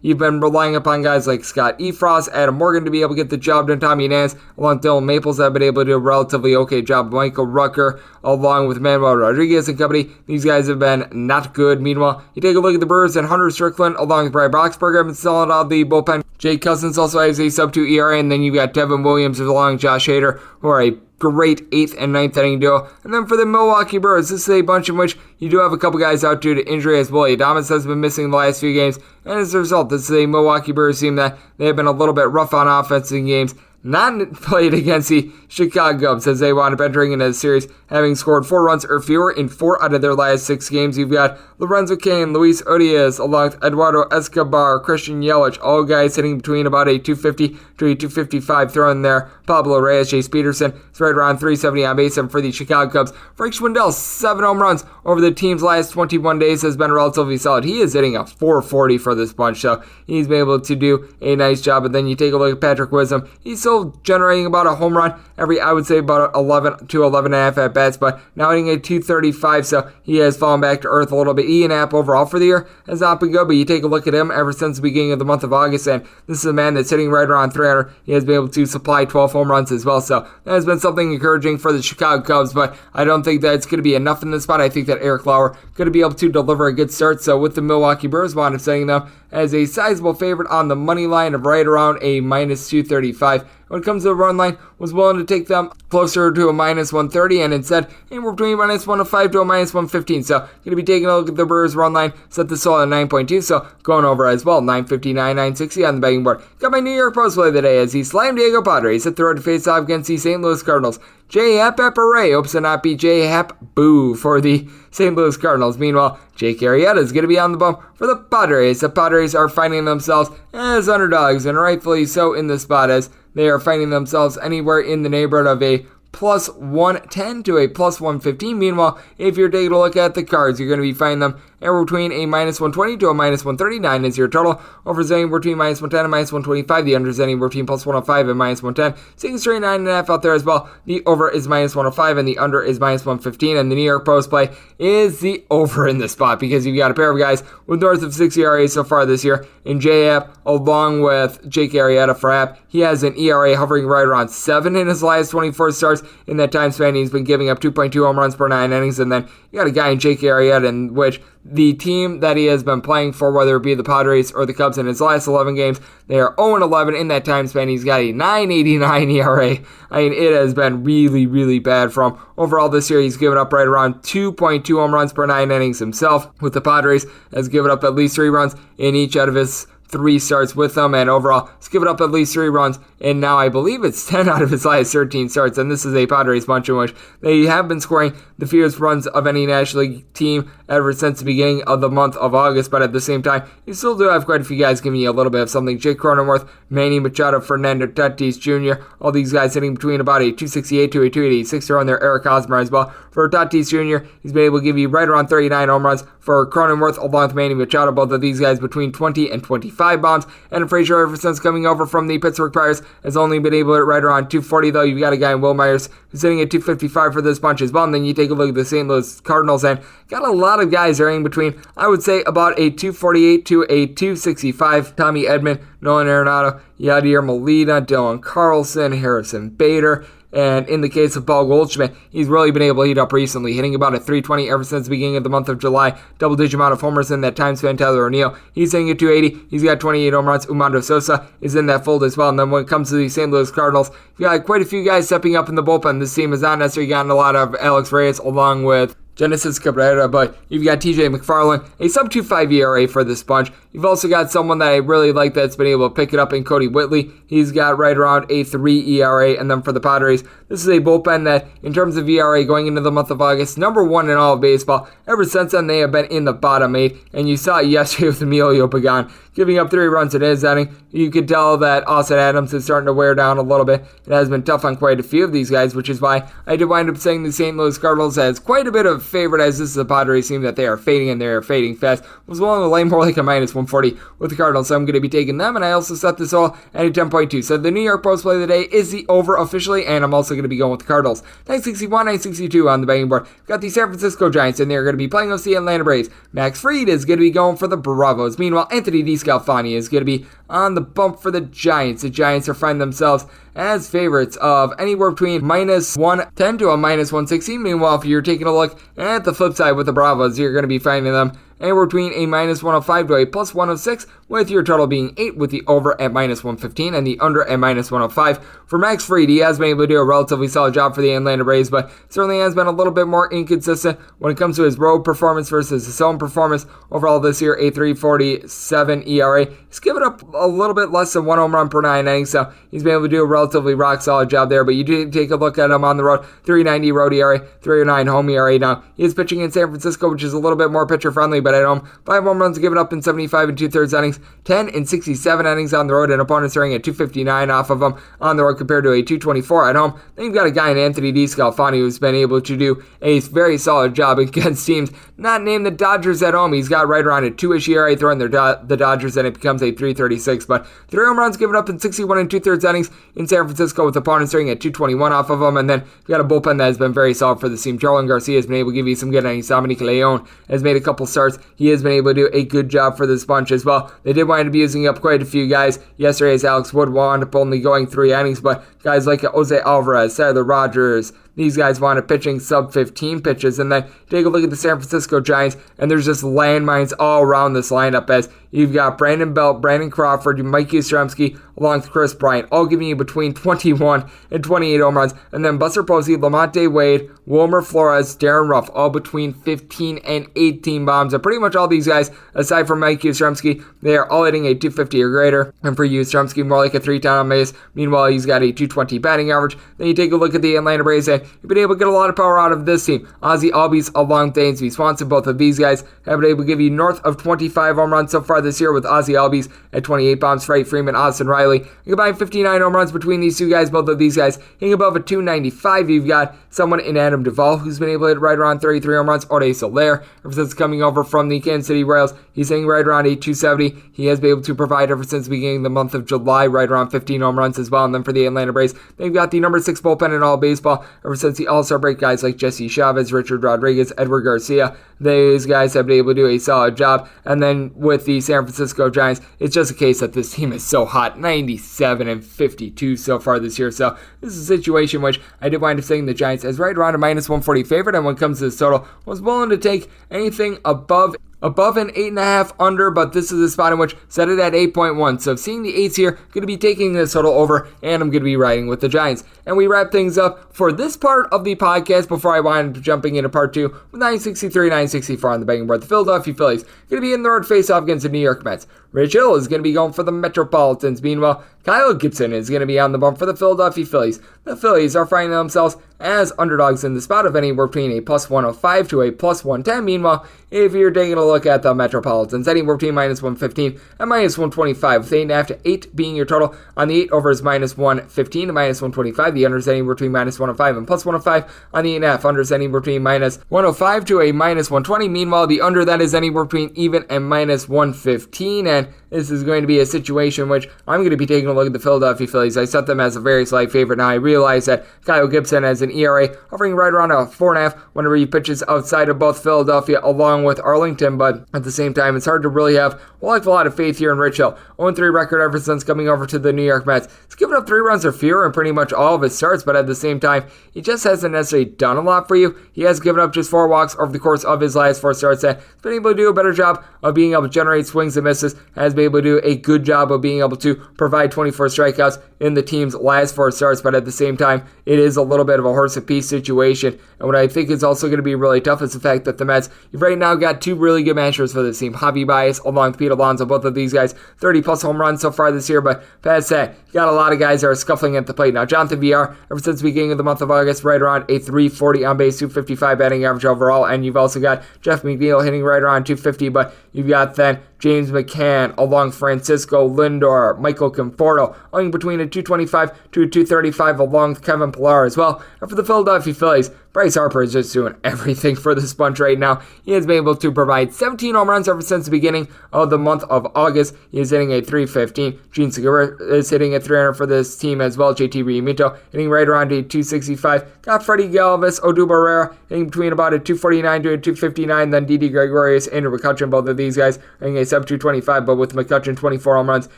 you've been relying upon guys like Scott Efros, Adam Morgan to be able to get the job done. Tommy Nance, along with Dylan Maples, have been able to do a relatively okay job. Michael Rucker, along with Manuel Rodriguez and company, these guys have been not good. Meanwhile, you take a look at the Brewers, and Hunter Strickland, along with Brad Boxberger, have been selling out the bullpen. Jake Cousins also has a sub 2 ERA, and then you've got Devin Williams along with Josh Hader, who are a great 8th and 9th inning duo. And then for the Milwaukee Brewers, this is a bunch in which you do have a couple guys out due to injury, as Willie Adames has been missing the last few games. And as a result, this is a Milwaukee Brewers team that they have been a little bit rough on offense in games not played against the Chicago Cubs, as they wound up entering into the series having scored 4 runs or fewer in 4 out of their last 6 games. You've got Lorenzo Cain, Luis Urias, along with Eduardo Escobar, Christian Yelich, all guys hitting between about a 250 to a 255 throw in there. Pablo Reyes, Chase Peterson, it's right around 370 on base. And for the Chicago Cubs, Frank Schwindel, 7 home runs over the team's last 21 days has been relatively solid. He is hitting a 440 for this bunch, so he's been able to do a nice job. And then you take a look at Patrick Wisdom. He's still generating about a home run every, I would say, about 11 to 11.5 at bats, but now hitting a 235, so he has fallen back to earth a little bit. Ian Happ overall for the year has not been good, but you take a look at him ever since the beginning of the month of August, and this is a man that's hitting right around 300. He has been able to supply 12 home runs as well, so that has been something encouraging for the Chicago Cubs, but I don't think that it's going to be enough in this spot. I think that Eric Lauer going to be able to deliver a good start, so with the Milwaukee Brewers, wound up setting them as a sizable favorite on the money line of right around a -235. When it comes to the run line, was willing to take them closer to a -130, and instead anywhere between -105 to a -115. So going to be taking a look at the Brewers run line, set the total at 9.2, so going over as well, 959, 960 on the betting board. Got my New York Post play today as the Slam Diego Padres hit the road to face off against the St. Louis Cardinals. J. Happ Hooray hopes to not be J. Happ Boo for the St. Louis Cardinals. Meanwhile, Jake Arrieta is going to be on the bump for the Padres. The Padres are finding themselves as underdogs, and rightfully so in this spot, as they are finding themselves anywhere in the neighborhood of a +110 to a +115. Meanwhile, if you're taking a look at the cards, you're going to be finding them Anywhere between a minus 120 to a minus 139 is your total. Over is anywhere between minus 110 and minus 125. The under is anywhere between plus 105 and minus 110. Seeing straight 9.5 out there as well. The over is minus 105 and the under is minus 115. And the New York Post play is the over in this spot because you've got a pair of guys with north of 6 ERA so far this year in J-App along with Jake Arrieta for App. He has an ERA hovering right around 7 in his last 24 starts. In that time span, he's been giving up 2.2 home runs per 9 innings. And then you got a guy in Jake Arrieta in which the team that he has been playing for, whether it be the Padres or the Cubs in his last 11 games, they are 0-11 in that time span. He's got a 9.89 ERA. I mean, it has been really, really bad for him. Overall this year, he's given up right around 2.2 home runs per 9 innings himself. With the Padres, has given up at least 3 runs in each out of his 3 starts with them, and overall, he's given up at least 3 runs, and now I believe it's 10 out of his last 13 starts, and this is a Padres bunch in which they have been scoring the fewest runs of any National League team ever since the beginning of the month of August, but at the same time, you still do have quite a few guys giving you a little bit of something. Jake Cronenworth, Manny Machado, Fernando Tatis Jr., all these guys hitting between about a 268 to a 286 on there. Eric Hosmer as well. For Tatis Jr., he's been able to give you right around 39 home runs. For Cronenworth, along with Manny Machado, both of these guys between 20 and 25 bombs. And Frazier, ever since coming over from the Pittsburgh Pirates, has only been able to hit right around 240, though. You've got a guy in Will Myers who's hitting at 255 for this bunch as well. And then you take a look at the St. Louis Cardinals, and got a lot of guys varying between, I would say, about a 248 to a 265. Tommy Edman, Nolan Arenado, Yadier Molina, Dylan Carlson, Harrison Bader. And in the case of Paul Goldschmidt, he's really been able to heat up recently, hitting about a 320 ever since the beginning of the month of July. Double-digit amount of homers in that time span. Tyler O'Neill, he's hitting at 280. He's got 28 home runs. Umando Sosa is in that fold as well. And then when it comes to the St. Louis Cardinals, you've got quite a few guys stepping up in the bullpen. This team has not necessarily gotten a lot of Alex Reyes along with Genesis Cabrera, but you've got TJ McFarland, a sub-2.5 ERA for this bunch. You've also got someone that I really like that's been able to pick it up in Cody Whitley. He's got right around a 3 ERA, and then for the Padres, this is a bullpen that, in terms of ERA going into the month of August, number 1 in all of baseball. Ever since then, they have been in the bottom 8, and you saw it yesterday with Emilio Pagan giving up 3 runs in his inning. You could tell that Austin Adams is starting to wear down a little bit. It has been tough on quite a few of these guys, which is why I did wind up saying the St. Louis Cardinals as quite a bit of favorite, as this is a Padres team that they are fading, and they are fading fast. I was willing to lay more like a minus 140 with the Cardinals, so I'm going to be taking them, and I also set this all at a 10.2. So the New York Post play of the day is the over officially, and I'm also going to be going with the Cardinals. 961, 962 on the betting board. We've got the San Francisco Giants, and they're going to be playing with the Atlanta Braves. Max Fried is going to be going for the Bravos. Meanwhile, Anthony DeScalfani is going to be on the bump for the Giants. The Giants are finding themselves as favorites of anywhere between minus 110 to a minus 116. Meanwhile, if you're taking a look at the flip side with the Bravos, you're going to be finding them anywhere between a minus 105 to a plus 106, with your total being 8, with the over at minus 115 and the under at minus 105. For Max Fried, he has been able to do a relatively solid job for the Atlanta Braves, but certainly has been a little bit more inconsistent when it comes to his road performance versus his home performance. Overall this year, a 3.47 ERA. He's given up a little bit less than 1 home run per 9 innings, so he's been able to do a relatively rock solid job there. But you do take a look at him on the road, 3.90 road ERA, 3.09 home ERA. Now, he is pitching in San Francisco, which is a little bit more pitcher friendly, but at home, 5 home runs given up in 75 and 2/3 innings, 10 in 67 innings on the road, and opponents are at 259 off of him on the road compared to a 224 at home. Then you've got a guy in Anthony DeScalfani who's been able to do a very solid job against teams not named the Dodgers at home. He's got right around a 2-ish ERA throwing the Dodgers, and it becomes a 3.36, but 3 home runs given up in 61 and 2/3 innings in San Francisco, with opponents starting at 221 off of him. And then you've got a bullpen that has been very solid for the team. Jarlin Garcia has been able to give you some good innings. Dominic Leon has made a couple starts. He has been able to do a good job for this bunch as well. They did wind up using up quite a few guys yesterday, as Alex Wood wound up only going 3 innings, but guys like Jose Alvarez, Tyler Rogers, these guys wound up pitching sub-15 pitches. And then take a look at the San Francisco Giants, and there's just landmines all around this lineup, as you've got Brandon Belt, Brandon Crawford, Mike Yastrzemski, along with Chris Bryant, all giving you between 21 and 28 home runs. And then Buster Posey, Lamonte Wade, Wilmer Flores, Darren Ruff, all between 15 and 18 bombs. And pretty much all these guys, aside from Mike Yastrzemski, they are all hitting a 250 or greater. And for Yastrzemski, more like a 3-10 on base. Meanwhile, he's got a 220 batting average. Then you take a look at the Atlanta Braves, and you've been able to get a lot of power out of this team. Ozzie Albies along with Dansby Swanson, both of these guys have been able to give you north of 25 home runs so far this year, with Ozzie Albies at 28 bombs, Freddie Freeman, Austin Riley. You combine 59 home runs between these two guys, both of these guys hitting above a 295. You've got someone in Adam Duvall who's been able to hit right around 33 home runs. Ode Soler, ever since coming over from the Kansas City Royals, he's hitting right around a 270. He has been able to provide ever since the beginning of the month of July right around 15 home runs as well. And then for the Atlanta Braves, they've got the number 6 bullpen in all baseball ever since the All-Star break. Guys like Jesse Chavez, Richard Rodriguez, Edward Garcia, these guys have been able to do a solid job. And then with the San Francisco Giants, it's just a case that this team is so hot, 97-52 so far this year. So this is a situation which I did wind up saying the Giants as right around a minus 140 favorite, and when it comes to this total, was willing to take anything above an 8.5 under, but this is a spot in which set it at 8.1. So seeing the 8s here, going to be taking this total over, and I'm going to be riding with the Giants. And we wrap things up for this part of the podcast before I wind up jumping into part 2 with 963, 964 on the betting board. The Philadelphia Phillies going to be in the road face-off against the New York Mets. Rich Hill is going to be going for the Metropolitans. Meanwhile, Kyle Gibson is going to be on the bump for the Philadelphia Phillies. The Phillies are finding themselves as underdogs in the spot of anywhere between a plus 105 to a plus 110. Meanwhile, if you're taking a look at the Metropolitans, anywhere between minus 115 and minus 125, with 8.5 to 8 being your total. On the 8 over is minus 115 to minus 125. The under is anywhere between minus 105 and plus 105. On the 8.5, under is anywhere between minus 105 to a minus 120. Meanwhile, the under that is anywhere between even and minus 115. And this is going to be a situation which I'm going to be taking a look at the Philadelphia Phillies. I set them as a very slight favorite. Now I realize that Kyle Gibson has an ERA hovering right around a 4.5 whenever he pitches outside of both Philadelphia along with Arlington, but at the same time, it's hard to really have a lot of faith here in Rich Hill. 0-3 record ever since coming over to the New York Mets. He's given up 3 runs or fewer in pretty much all of his starts, but at the same time, he just hasn't necessarily done a lot for you. He has given up just 4 walks over the course of his last 4 starts, and he's been able to do a better job of being able to generate swings and misses, has been able to do a good job of being able to provide 24 strikeouts in the team's last 4 starts, but at the same time, it is a little bit of a horse apiece situation. And what I think is also going to be really tough is the fact that the Mets, you've right now got 2 really good matchups for this team. Javi Baez along with Pete Alonso, both of these guys 30 plus home runs so far this year, but past that, you got a lot of guys that are scuffling at the plate. Now, Jonathan VR, ever since the beginning of the month of August, right around a 340 on base, 255 batting average overall, and you've also got Jeff McNeil hitting right around 250, but you've got then James McCann along Francisco Lindor, Michael Conforto, owing between a 225 to a 235 along with Kevin Pillar as well. And for the Philadelphia Phillies, Bryce Harper is just doing everything for this bunch right now. He has been able to provide 17 home runs ever since the beginning of the month of August. He is hitting a 315. Gene Segura is hitting a 300 for this team as well. JT Realmuto hitting right around a 265. Got Freddie Galvis, Odubel Herrera hitting between about a 249 to a 259. Then Didi Gregorius, Andrew McCutchen, both of these guys hitting a sub 225. But with McCutchen 24 home runs,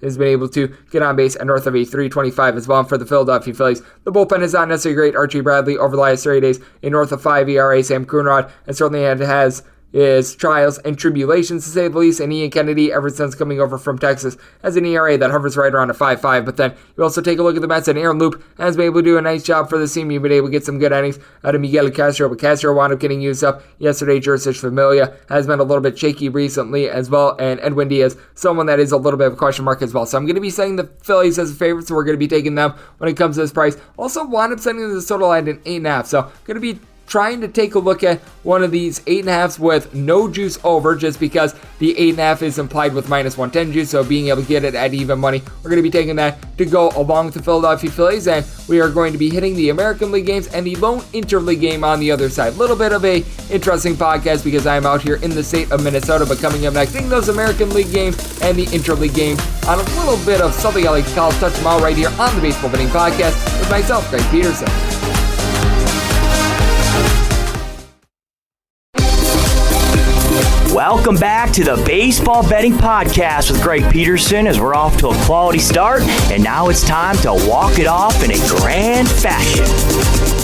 has been able to get on base at north of a 325 as well. And for the Philadelphia Phillies, the bullpen is not necessarily great. Archie Bradley over the last 30 days, a north of 5 ERA. Sam Coonrod, and certainly has his trials and tribulations to say the least, and Ian Kennedy, ever since coming over from Texas, has an ERA that hovers right around a 5.5. But then you also take a look at the Mets, and Aaron Loop has been able to do a nice job for the team. You've been able to get some good innings out of Miguel Castro, but Castro wound up getting used up yesterday. Jurcic Familia has been a little bit shaky recently as well, and Edwin Diaz, someone that is a little bit of a question mark as well. So I'm going to be saying the Phillies as a favorite, so we're going to be taking them when it comes to this price. Also wound up setting this total at an 8.5, so going to be trying to take a look at one of these 8.5s with no juice over, just because the 8.5 is implied with minus 110 juice, so being able to get it at even money, we're going to be taking that to go along with the Philadelphia Phillies, and we are going to be hitting the American League games and the lone interleague game on the other side. A little bit of a interesting podcast because I'm out here in the state of Minnesota, but coming up next, hitting those American League games and the interleague games on a little bit of something I like to call Touch Them All right here on the Baseball Betting Podcast with myself, Greg Peterson. Welcome back to the Baseball Betting Podcast with Greg Peterson, as we're off to a quality start, and now it's time to walk it off in a grand fashion.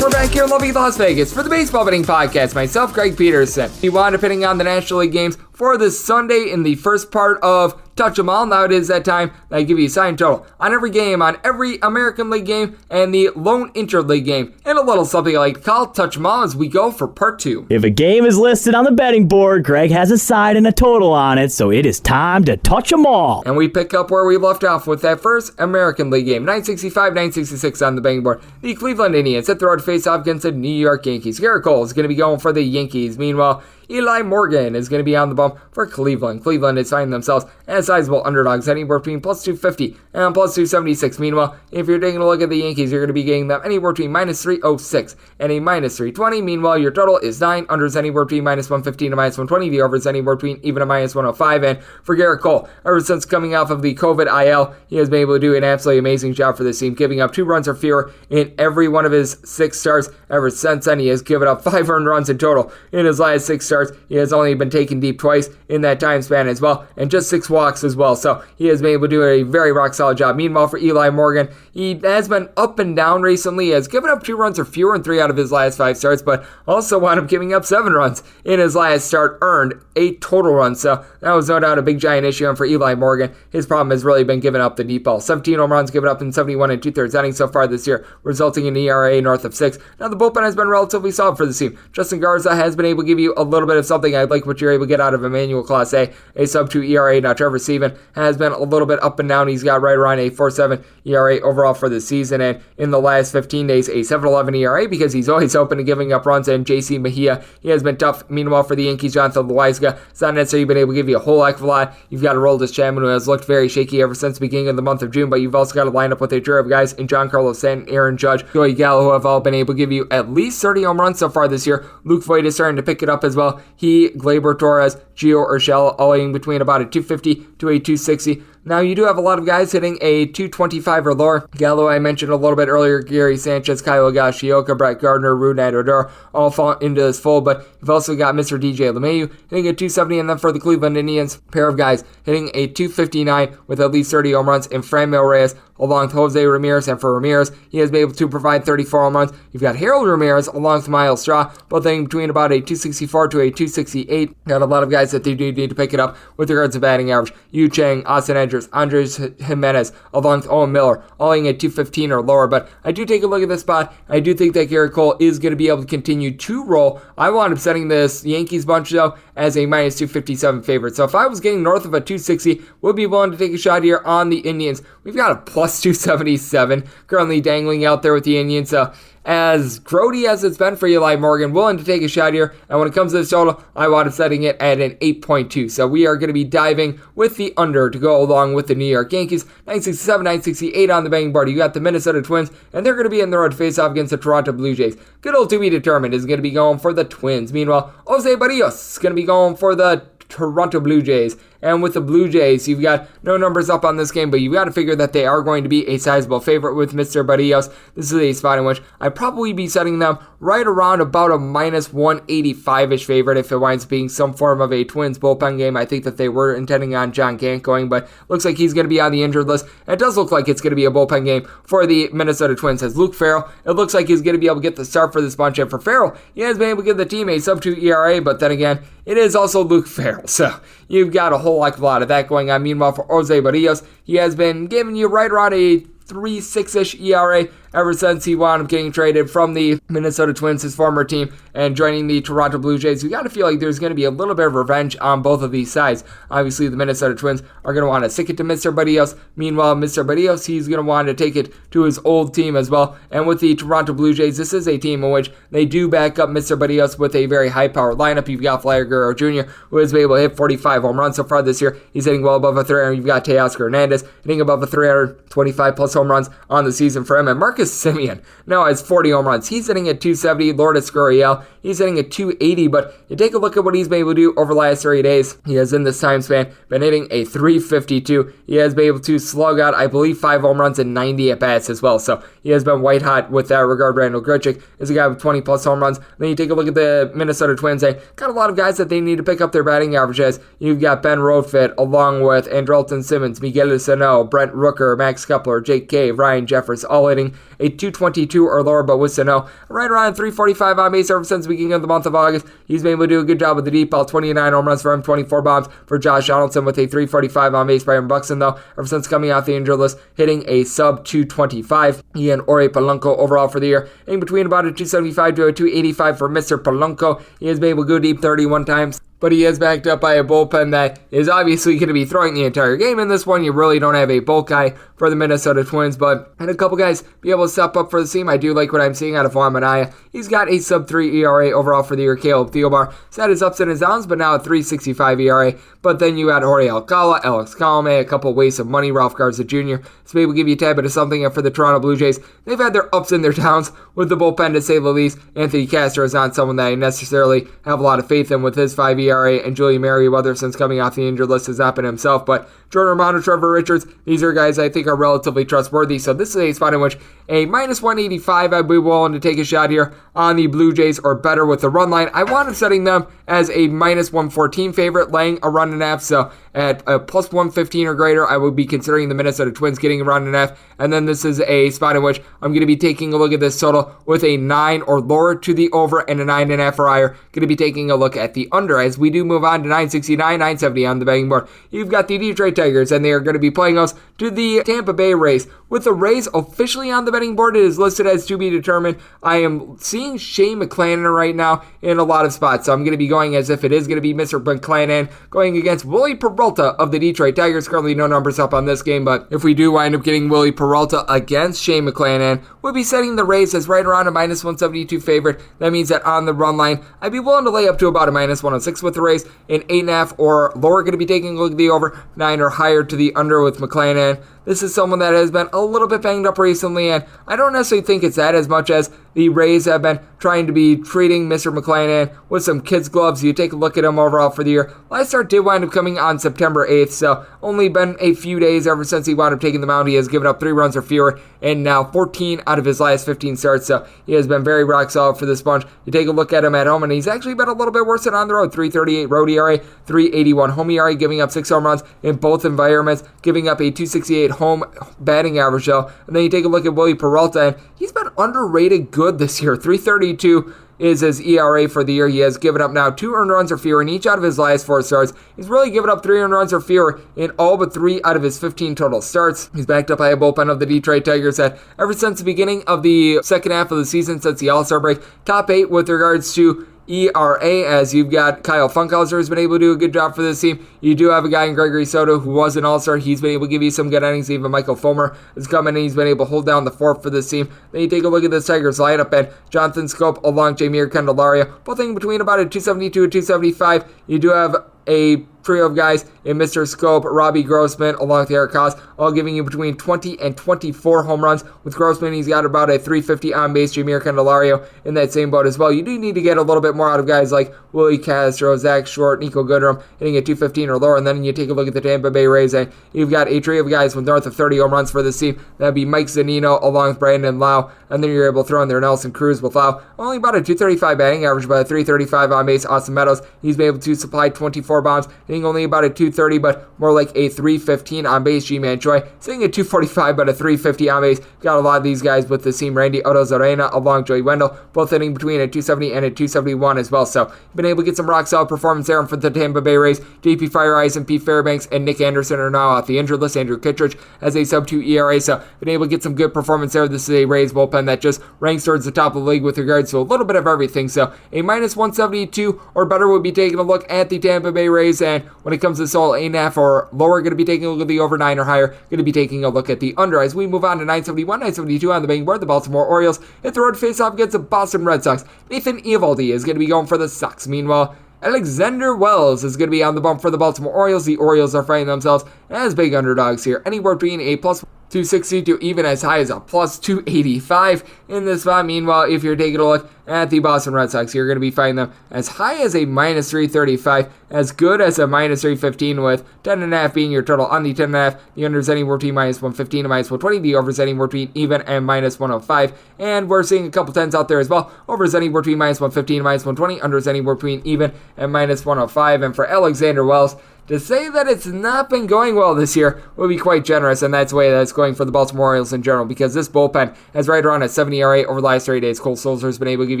We're back here in lovely Las Vegas for the Baseball Betting Podcast. Myself, Greg Peterson. We wound up hitting on the National League games for this Sunday in the first part of touch them all. Now it is that time that I give you a sign total on every game, on every American League game and the lone interleague game, and a little something I like to call touch them all as we go for part 2. If a game is listed on the betting board, Greg has a side and a total on it, so it is time to touch them all. And we pick up where we left off with that first American League game. 965, 966 on the betting board. The Cleveland Indians hit the road face off against the New York Yankees. Garrett Cole is going to be going for the Yankees. Meanwhile, Eli Morgan is going to be on the bump for Cleveland. Cleveland is finding themselves as sizable underdogs, anywhere between plus 250 and plus 276. Meanwhile, if you're taking a look at the Yankees, you're going to be getting them anywhere between minus 306 and a minus 320. Meanwhile, your total is 9. Unders anywhere between minus 115 to minus 120. The overs anywhere between even a minus 105. And for Garrett Cole, ever since coming off of the COVID IL, he has been able to do an absolutely amazing job for this team, giving up 2 runs or fewer in every one of his 6 starts. Ever since then, he has given up 5 earned runs in total in his last 6 starts. He has only been taken deep twice in that time span as well, and just 6 walks as well. So he has been able to do a very rock solid job. Meanwhile, for Eli Morgan, he has been up and down recently. He has given up 2 runs or fewer in 3 out of his last 5 starts, but also wound up giving up 7 runs in his last start, earned 8 total runs. So that was no doubt a big giant issue. And for Eli Morgan, his problem has really been giving up the deep ball. 17 home runs given up in 71 and 2/3 innings so far this year, resulting in an ERA north of 6. Now the bullpen has been relatively solid for the team. Justin Garza has been able to give you a little bit of something. I like what you're able to get out of Emmanuel Clase, a sub-2 ERA. Now Trevor Seaman has been a little bit up and down. He's got right around a 4.7 ERA overall for the season, and in the last 15 days, a 7.11 ERA because he's always open to giving up runs. And JC Mejia, he has been tough. Meanwhile, for the Yankees, Jonathan Loaiza, it's not necessarily been able to give you a whole heck of a lot. You've got a Aroldis Chapman, who has looked very shaky ever since the beginning of the month of June, but you've also got a lineup with a trio of guys in Giancarlo Stanton, Aaron Judge, Joey Gallo, who have all been able to give you at least 30 home runs so far this year. Luke Voigt is starting to pick it up as well. He, Gleyber Torres, Gio Urshela, all in between about a 250 to a 260. Now, you do have a lot of guys hitting a 225 or lower. Gallo, I mentioned a little bit earlier, Gary Sanchez, Kyle Higashioka, Brett Gardner, Rougned Odor, all fall into this fold, but you've also got Mr. DJ LeMahieu hitting a 270, and then for the Cleveland Indians, pair of guys hitting a 259 with at least 30 home runs, and Franmil Reyes along with Jose Ramirez, and for Ramirez, he has been able to provide 34 home runs. You've got Harold Ramirez along with Miles Straw, both hitting between about a 264 to a 268. Got a lot of guys that they do need to pick it up with regards to batting average. Yu Chang, Austin Edgers, Andres Jimenez, along with Owen Miller, all hitting at 215 or lower. But I do take a look at this spot. I do think that Garrett Cole is going to be able to continue to roll. I wound up setting this Yankees bunch, though, as a minus 257 favorite. So if I was getting north of a 260, would be willing to take a shot here on the Indians. We've got a plus 277 currently dangling out there with the Indians. So as grody as it's been for Eli Morgan, willing to take a shot here. And when it comes to this total, I wound up setting it at an 8.2. So we are going to be diving with the under to go along with the New York Yankees. 967, 968 on the betting board. You got the Minnesota Twins, and they're going to be in the road to face off against the Toronto Blue Jays. Good old to be determined is going to be going for the Twins. Meanwhile, Jose Barrios is going to be going for the Toronto Blue Jays. And with the Blue Jays, you've got no numbers up on this game, but you've got to figure that they are going to be a sizable favorite with Mr. Barrios. This is a spot in which I'd probably be setting them right around about a minus 185-ish favorite if it winds up being some form of a Twins bullpen game. I think that they were intending on John Gant going, but looks like he's going to be on the injured list. It does look like it's going to be a bullpen game for the Minnesota Twins. As Luke Farrell, it looks like he's going to be able to get the start for this bunch. And for Farrell, he has been able to give the team a sub-2 ERA, but then again, it is also Luke Farrell. So you've got a whole heck of a lot of that going on. Meanwhile, for Jose Barrios, he has been giving you right around a 3.6-ish ERA ever since he wound up getting traded from the Minnesota Twins, his former team, and joining the Toronto Blue Jays. You got to feel like there's going to be a little bit of revenge on both of these sides. Obviously, the Minnesota Twins are going to want to stick it to Mr. Barrios. Meanwhile, Mr. Barrios, he's going to want to take it to his old team as well. And with the Toronto Blue Jays, this is a team in which they do back up Mr. Barrios with a very high-powered lineup. You've got Vlad Guerrero Jr., who has been able to hit 45 home runs so far this year. He's hitting well above a 300. You've got Teoscar Hernandez hitting above a 325-plus home runs on the season for him. And Marcus Semien now has 40 home runs. He's hitting at 270. Lourdes Gurriel, he's hitting at 280. But you take a look at what he's been able to do over the last 30 days. He has, in this time span, been hitting a 352. He has been able to slug out, I believe, 5 home runs and 90 at-bats as well. So he has been white hot with that regard. Randall Grichuk is a guy with 20-plus home runs. Then you take a look at the Minnesota Twins. They got a lot of guys that they need to pick up their batting averages. You've got Ben Rofit along with Andrelton Simmons, Miguel Sano, Brent Rooker, Max Kepler, Jake Cave, Ryan Jeffers, all hitting a 222 or lower, but with Sano right around 345 on base ever since the beginning of the month of August. He's been able to do a good job with the deep ball. 29 home runs for him, 24 bombs for Josh Donaldson with a 345 on base. Byron Buxton, though, ever since coming off the injured list, hitting a sub 225. He and Ori Polanco overall for the year, in between about a 275 to a 285 for Mr. Polanco. He has been able to go deep 31 times, but he is backed up by a bullpen that is obviously going to be throwing the entire game in this one. You really don't have a bulk guy for the Minnesota Twins, but had a couple guys be able to step up for the team. I do like what I'm seeing out of Juan Minaya. He's got a sub-3 ERA overall for the year. Caleb Thielbar has had his ups and his downs, but now a 3.65 ERA. But then you got Jorge Alcala, Alex Colome, a couple wastes of money, Ralph Garza Jr. So maybe we'll give you a tad bit of something. And for the Toronto Blue Jays, they've had their ups and their downs with the bullpen, to say the least. Anthony Castro is not someone that I necessarily have a lot of faith in with his 5 ERA, and Julian Merriweather, since coming off the injured list, has not been himself. But Jordan Romano, Trevor Richards, these are guys I think are relatively trustworthy. So this is a spot in which a minus 185, I'd be willing to take a shot here on the Blue Jays or better with the run line. I wanted setting them as a minus 114 favorite, laying a run and a half. So at a plus 115 or greater, I would be considering the Minnesota Twins getting a run and a half. And then this is a spot in which I'm going to be taking a look at this total with a 9 or lower to the over and a 9.5 or higher. Going to be taking a look at the under as we do move on to 969, 970 on the betting board. You've got the Detroit Tigers, and they are going to be playing us to the Tampa Bay Rays. With the Rays officially on the betting board, it is listed as to be determined. I am seeing Shane McClanahan right now in a lot of spots, so I'm going to be going as if it is going to be Mr. McClanahan going against Willie Peralta of the Detroit Tigers. Currently no numbers up on this game, but if we do wind up getting Willie Peralta against Shane McClanahan, we'll be setting the Rays as right around a minus 172 favorite. That means that on the run line, I'd be willing to lay up to about a minus 106 with the Rays. An 8.5 or lower, going to be taking a look at the over, 9 or higher to the under with McClanahan. This is someone that has been a little bit banged up recently, and I don't necessarily think it's that as much as the Rays have been trying to be treating Mr. McClanahan with some kid's gloves. You take a look at him overall for the year. Last start did wind up coming on September 8th, so only been a few days ever since he wound up taking the mound. He has given up 3 runs or fewer, and now 14 out of his last 15 starts, so he has been very rock solid for this bunch. You take a look at him at home, and he's actually been a little bit worse than on the road. 3.38 road ERA, 3.81 home ERA, giving up 6 home runs in both environments, giving up a 2.68 home batting average, though. And then you take a look at Willie Peralta, and he's been underrated good this year. 3.32 is his ERA for the year. He has given up now 2 earned runs or fewer in each out of his last 4 starts. He's really given up 3 earned runs or fewer in all but 3 out of his 15 total starts. He's backed up by a bullpen of the Detroit Tigers that ever since the beginning of the second half of the season, since the All-Star break, top 8 with regards to ERA, as you've got Kyle Funkhauser has been able to do a good job for this team. You do have a guy in Gregory Soto who was an all-star. He's been able to give you some good innings. Even Michael Fulmer has come in and he's been able to hold down the fort for this team. Then you take a look at this Tigers lineup, and Jonathan Scope along Jameer Candelaria, both in between about a 272 and 275. You do have a trio of guys in Mr. Scope, Robbie Grossman, along with Eric Haas, all giving you between 20 and 24 home runs. With Grossman, he's got about a 350 on base. Jameer Candelario in that same boat as well. You do need to get a little bit more out of guys like Willie Castro, Zach Short, Nico Goodrum, hitting at 215 or lower. And then you take a look at the Tampa Bay Rays, and you've got a trio of guys with north of 30 home runs for this team. That'd be Mike Zunino along with Brandon Lau, and then you're able to throw in there Nelson Cruz with Lau. Only about a 235 batting average, but a 335 on base. Austin Meadows, he's been able to supply 24 bombs, hitting only about a 230, but more like a 315 on base. G-Man Choi sitting at 245, but a 350 on base. Got a lot of these guys with the team. Randy Otto-Zorena along Joey Wendell, both hitting between a 270 and a 271 as well. So been able to get some rock solid performance there for the Tampa Bay Rays. JP Fire Eisen, Pete Fairbanks, and Nick Anderson are now off the injured list. Andrew Kittredge has a sub-2 ERA, so been able to get some good performance there. This is a Rays bullpen that just ranks towards the top of the league with regards to a little bit of everything. So a minus 172 or better would be taking a look at the Tampa Bay Rays, and when it comes to Sol 8.5 or lower, going to be taking a look at the over 9 or higher, going to be taking a look at the under. As we move on to 971, 972 on the betting board, the Baltimore Orioles hit the road face-off against the Boston Red Sox. Nathan Eovaldi is going to be going for the Sox. Meanwhile, Alexander Wells is going to be on the bump for the Baltimore Orioles. The Orioles are finding themselves as big underdogs here, anywhere between a plus 260 to even as high as a plus 285 in this spot. Meanwhile, if you're taking a look at the Boston Red Sox, you're going to be finding them as high as a minus 335, as good as a minus 315, with 10.5 being your total on the 10.5. The under is anywhere between minus 115 and minus 120. The over is anywhere between even and minus 105. And we're seeing a couple tens out there as well. Over is anywhere between minus 115 and minus 120. Under is anywhere between even and minus 105. And for Alexander Wells, to say that it's not been going well this year would be quite generous, and that's the way that it's going for the Baltimore Orioles in general, because this bullpen has right around a 70 ERA over the last 3 days. Cole Sulzer's been able to give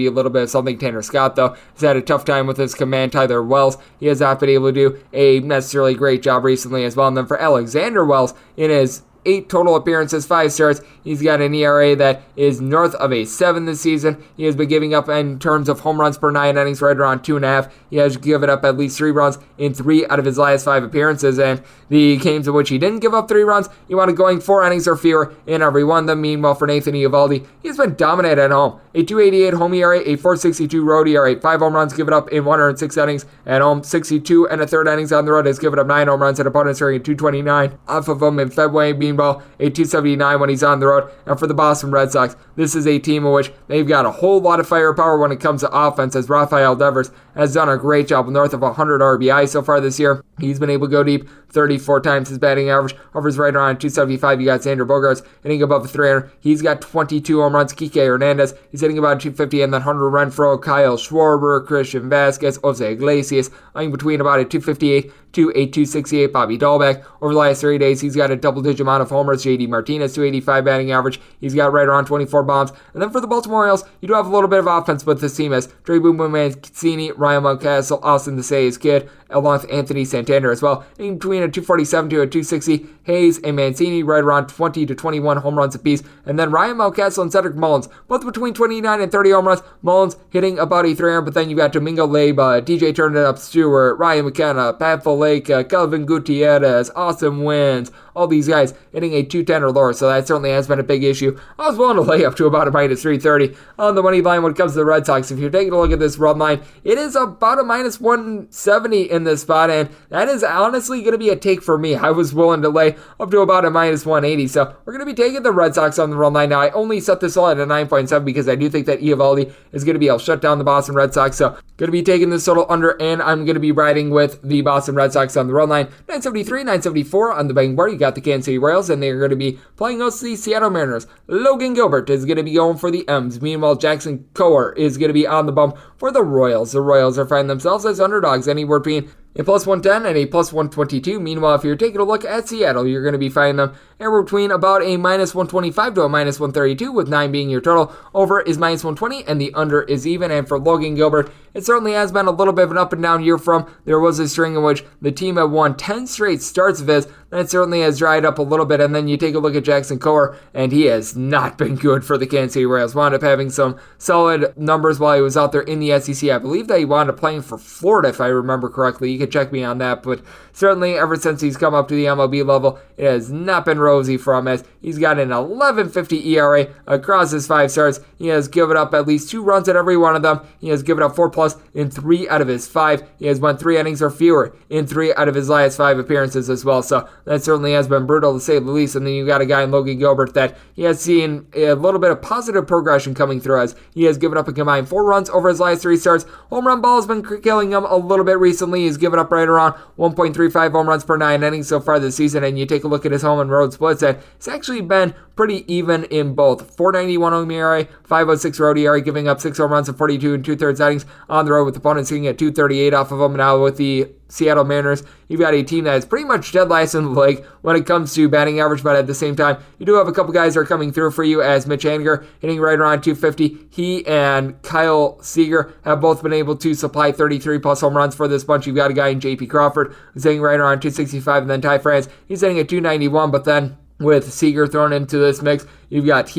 you a little bit of something. Tanner Scott, though, has had a tough time with his command. Tyler Wells, he has not been able to do a necessarily great job recently as well. And then for Alexander Wells, in his 8 total appearances, 5 starts, he's got an ERA that is north of a 7 this season. He has been giving up, in terms of home runs per 9 innings, right around 2.5. He has given up at least 3 runs in 3 out of his last 5 appearances, and the games in which he didn't give up 3 runs, he wanted going 4 innings or fewer in every one of them. Meanwhile, for Nathan Eovaldi, he's been dominant at home. A 2.88 home ERA, a 4.62 road ERA, 5 home runs given up in 106 innings at home, 62 and a third innings on the road, has given up 9 home runs, and opponents are getting 229 off of him in February. Meanwhile, a 279 when he's on the road. And for the Boston Red Sox, this is a team in which they've got a whole lot of firepower when it comes to offense, as Rafael Devers has done a great job, north of 100 RBI so far this year. He's been able to go deep 34 times. His batting average hovers right around 275. You got Xander Bogaerts hitting above 300. He's got 22 home runs. Kike Hernandez, he's hitting about 250, and then Hunter Renfroe, Kyle Schwarber, Christian Vasquez, Jose Iglesias, lying between about a 258 to a 268. Bobby Dahlbeck, over the last 3 days, he's got a double-digit amount of homers. JD Martinez, 285 batting average. He's got right around 24 bombs. And then for the Baltimore Orioles, you do have a little bit of offense with this team, as Trey Mancini, Ryan Mountcastle, Austin DeSay's kid, along with Anthony Santander as well, in between a 247 to a 260. Hayes and Mancini right around 20 to 21 home runs apiece. And then Ryan Mountcastle and Cedric Mullins, both between 29 and 30 home runs. Mullins hitting about a 300, but then you got Domingo Leyba, DJ Turner Stewart, Ryan McKenna, Pat Faleka, Kelvin Gutierrez, Austin Wins, all these guys hitting a 210 or lower, so that certainly has been a big issue. I was willing to lay up to about a minus 330 on the money line when it comes to the Red Sox. If you're taking a look at this run line, it is about a minus 170 in this spot, and that is honestly going to be a take for me. I was willing to lay up to about a minus 180, so we're going to be taking the Red Sox on the run line. Now, I only set this all at a 9.7 because I do think that Eovaldi is going to be able to shut down the Boston Red Sox, so going to be taking this total under, and I'm going to be riding with the Boston Red Sox on the run line. 973, 974 on the betting board. You got the Kansas City Royals, and they're going to be playing host to the Seattle Mariners. Logan Gilbert is going to be going for the M's. Meanwhile, Jackson Kowar is going to be on the bump for the Royals. The Royals are finding themselves as underdogs, anywhere between a plus 110 and a plus 122. Meanwhile, if you're taking a look at Seattle, you're going to be finding them anywhere between about a minus 125 to a minus 132, with 9 being your total. Over is minus 120, and the under is even. And for Logan Gilbert, it certainly has been a little bit of an up and down year from. There was a string in which the team had won 10 straight starts of his. That certainly has dried up a little bit. And then you take a look at Jackson Kowar, and he has not been good for the Kansas City Royals. Wound up having some solid numbers while he was out there in the SEC. I believe that he wound up playing for Florida, if I remember correctly. You can check me on that, but certainly ever since he's come up to the MLB level, it has not been rosy for him, as he's got an 11.50 ERA across his 5 starts. He has given up at least 2 runs at every one of them. He has given up 4 plus in 3 out of his 5. He has won 3 innings or fewer in 3 out of his last 5 appearances as well, so that certainly has been brutal to say the least. And then you got a guy in Logan Gilbert that he has seen a little bit of positive progression coming through, as he has given up a combined 4 runs over his last 3 starts. Home run ball has been killing him a little bit recently. He's given up right around 1.35 home runs per 9 innings so far this season, and you take a look at his home and road splits, and it's actually been pretty even in both. 4.91 home ERA, 5.06 road ERA, giving up 6 home runs in 42 and 2/3 innings on the road, with opponents hitting at 238 off of him. Now with the Seattle Mariners, you've got a team that is pretty much dead last in the league when it comes to batting average, but at the same time, you do have a couple guys that are coming through for you, as Mitch Haniger hitting right around 250. He and Kyle Seager have both been able to supply 33 plus home runs for this bunch. You've got a guy in JP Crawford who's hitting right around 265, and then Ty France, he's hitting at 291, but then with Seager thrown into this mix, you've got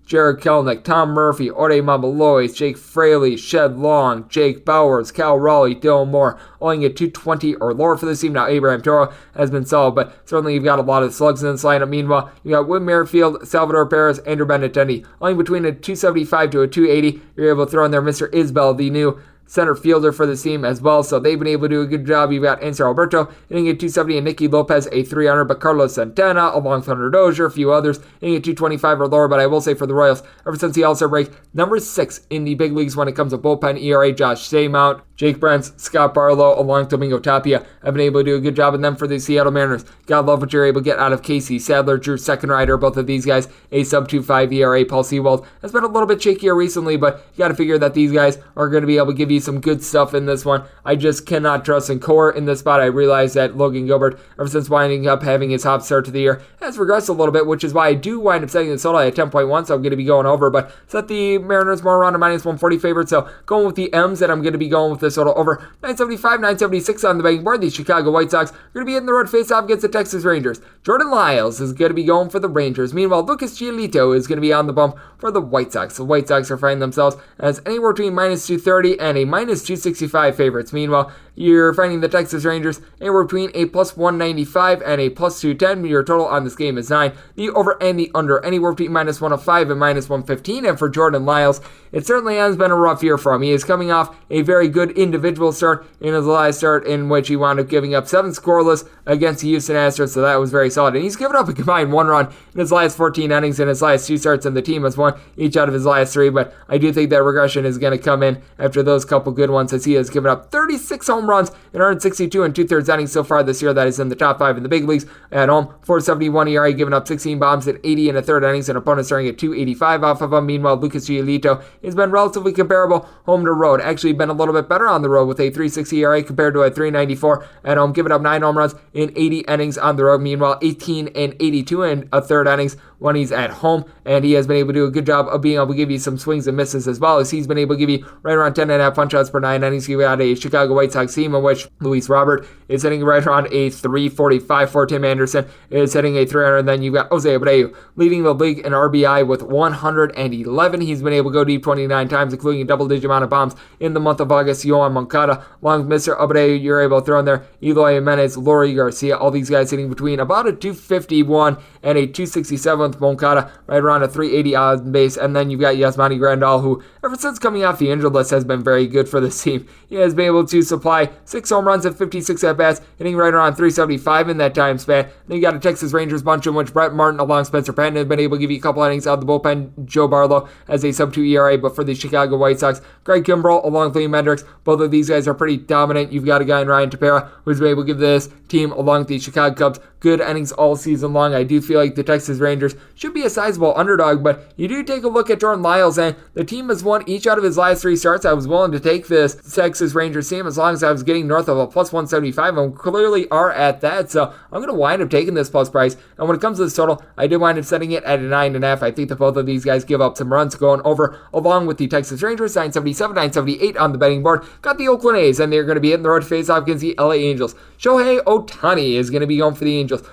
Jared Kelenic, Tom Murphy, Ode Mamalois, Jake Fraley, Shed Long, Jake Bowers, Cal Raleigh, Dylan Moore, only at 220 or lower for this team. Now, Abraham Toro has been solid, but certainly you've got a lot of slugs in this lineup. Meanwhile, you got Whit Merrifield, Salvador Perez, Andrew Benintendi, only between a 275 to a 280. You're able to throw in there Mr. Isbell, the new center fielder for the team as well, so they've been able to do a good job. You've got Ansel Alberto hitting at 270 and Nicky Lopez a 300, but Carlos Santana along with Hunter Dozier, a few others hitting at 225 or lower. But I will say for the Royals, ever since the All-Star break, number 6 in the big leagues when it comes to bullpen ERA. Josh Staymount Jake Brentz, Scott Barlow, along Domingo Tapia have been able to do a good job in them for the Seattle Mariners. Gotta love what you're able to get out of Casey Sadler, Drew Seckenrider, both of these guys, a sub-2.5 ERA. Paul Sewald has been a little bit shakier recently, but you gotta figure that these guys are going to be able to give you some good stuff in this one. I just cannot trust in Core in this spot. I realize that Logan Gilbert, ever since winding up having his hot start to the year, has regressed a little bit, which is why I do wind up setting the total at 10.1, so I'm going to be going over, but set the Mariners more around a minus 140 favorite, so going with the M's, and I'm going to be going with this total over 975, 976 on the betting board. The Chicago White Sox are going to be hitting the road face-off against the Texas Rangers. Jordan Lyles is going to be going for the Rangers. Meanwhile, Lucas Giolito is going to be on the bump for the White Sox. The White Sox are finding themselves as anywhere between minus 230 and a minus 265 favorites. Meanwhile, you're finding the Texas Rangers anywhere between a plus 195 and a plus 210. Your total on this game is 9. The over and the under anywhere between minus 105 and minus 115. And for Jordan Lyles, it certainly has been a rough year for him. He is coming off a very good individual start in his last start, in which he wound up giving up 7 scoreless against the Houston Astros, so that was very solid. And he's given up a combined 1 run in his last 14 innings in his last 2 starts, and the team has won each out of his last 3. But I do think that regression is going to come in after those couple good ones, as he has given up 36 home runs and earned 62 and 2/3 innings so far this year. That is in the top 5 in the big leagues. At home, 4.71 ERA, giving up 16 bombs at 80 and 1/3 innings, and opponents starting at 2.85 off of him. Meanwhile, Lucas Giolito has been relatively comparable home to road. Actually been a little bit better on the road with a 3.60 ERA compared to a 3.94 at home, giving up 9 home runs in 80 innings on the road. Meanwhile, 18 and 82 and 1/3 innings when he's at home, and he has been able to do a good job of being able to give you some swings and misses, as well as he's been able to give you right around 10.5 punch-outs per 9 innings. You got a Chicago White Sox team in which Luis Robert is hitting right around a 345 for Tim Anderson is hitting a 300, and then you've got Jose Abreu leading the league in RBI with 111. He's been able to go deep 29 times, including a double-digit amount of bombs in the month of August. Yohan Moncada, along with Mr. Abreu, you're able to throw in there Eloy Jimenez, Lori Garcia, all these guys hitting between about a 251 and a 267 with Moncada, right around a 380 on base. And then you've got Yasmani Grandal, who ever since coming off the injured list has been very good for this team. He has been able to supply 6 home runs at 56 at-bats, hitting right around 375 in that time span. Then you got a Texas Rangers bunch in which Brett Martin along Spencer Penn have been able to give you a couple innings out of the bullpen. Joe Barlow has a sub-2 ERA, but for the Chicago White Sox, Greg Kimbrell along with Liam Hendricks, both of these guys are pretty dominant. You've got a guy in Ryan Tepera who's been able to give this team, along with the Chicago Cubs, good innings all season long. I do feel like the Texas Rangers should be a sizable underdog, but you do take a look at Jordan Lyles, and the team has won each out of his last 3 starts. I was willing to take this Texas Rangers team as long as I was getting north of a plus 175, and clearly are at that, so I'm going to wind up taking this plus price. And when it comes to this total, I did wind up setting it at a 9.5. I think that both of these guys give up some runs going over, along with the Texas Rangers, 977, 978 on the betting board. Got the Oakland A's, and they're going to be hitting the road to face off against the LA Angels. Shohei Ohtani is going to be going for the Angels.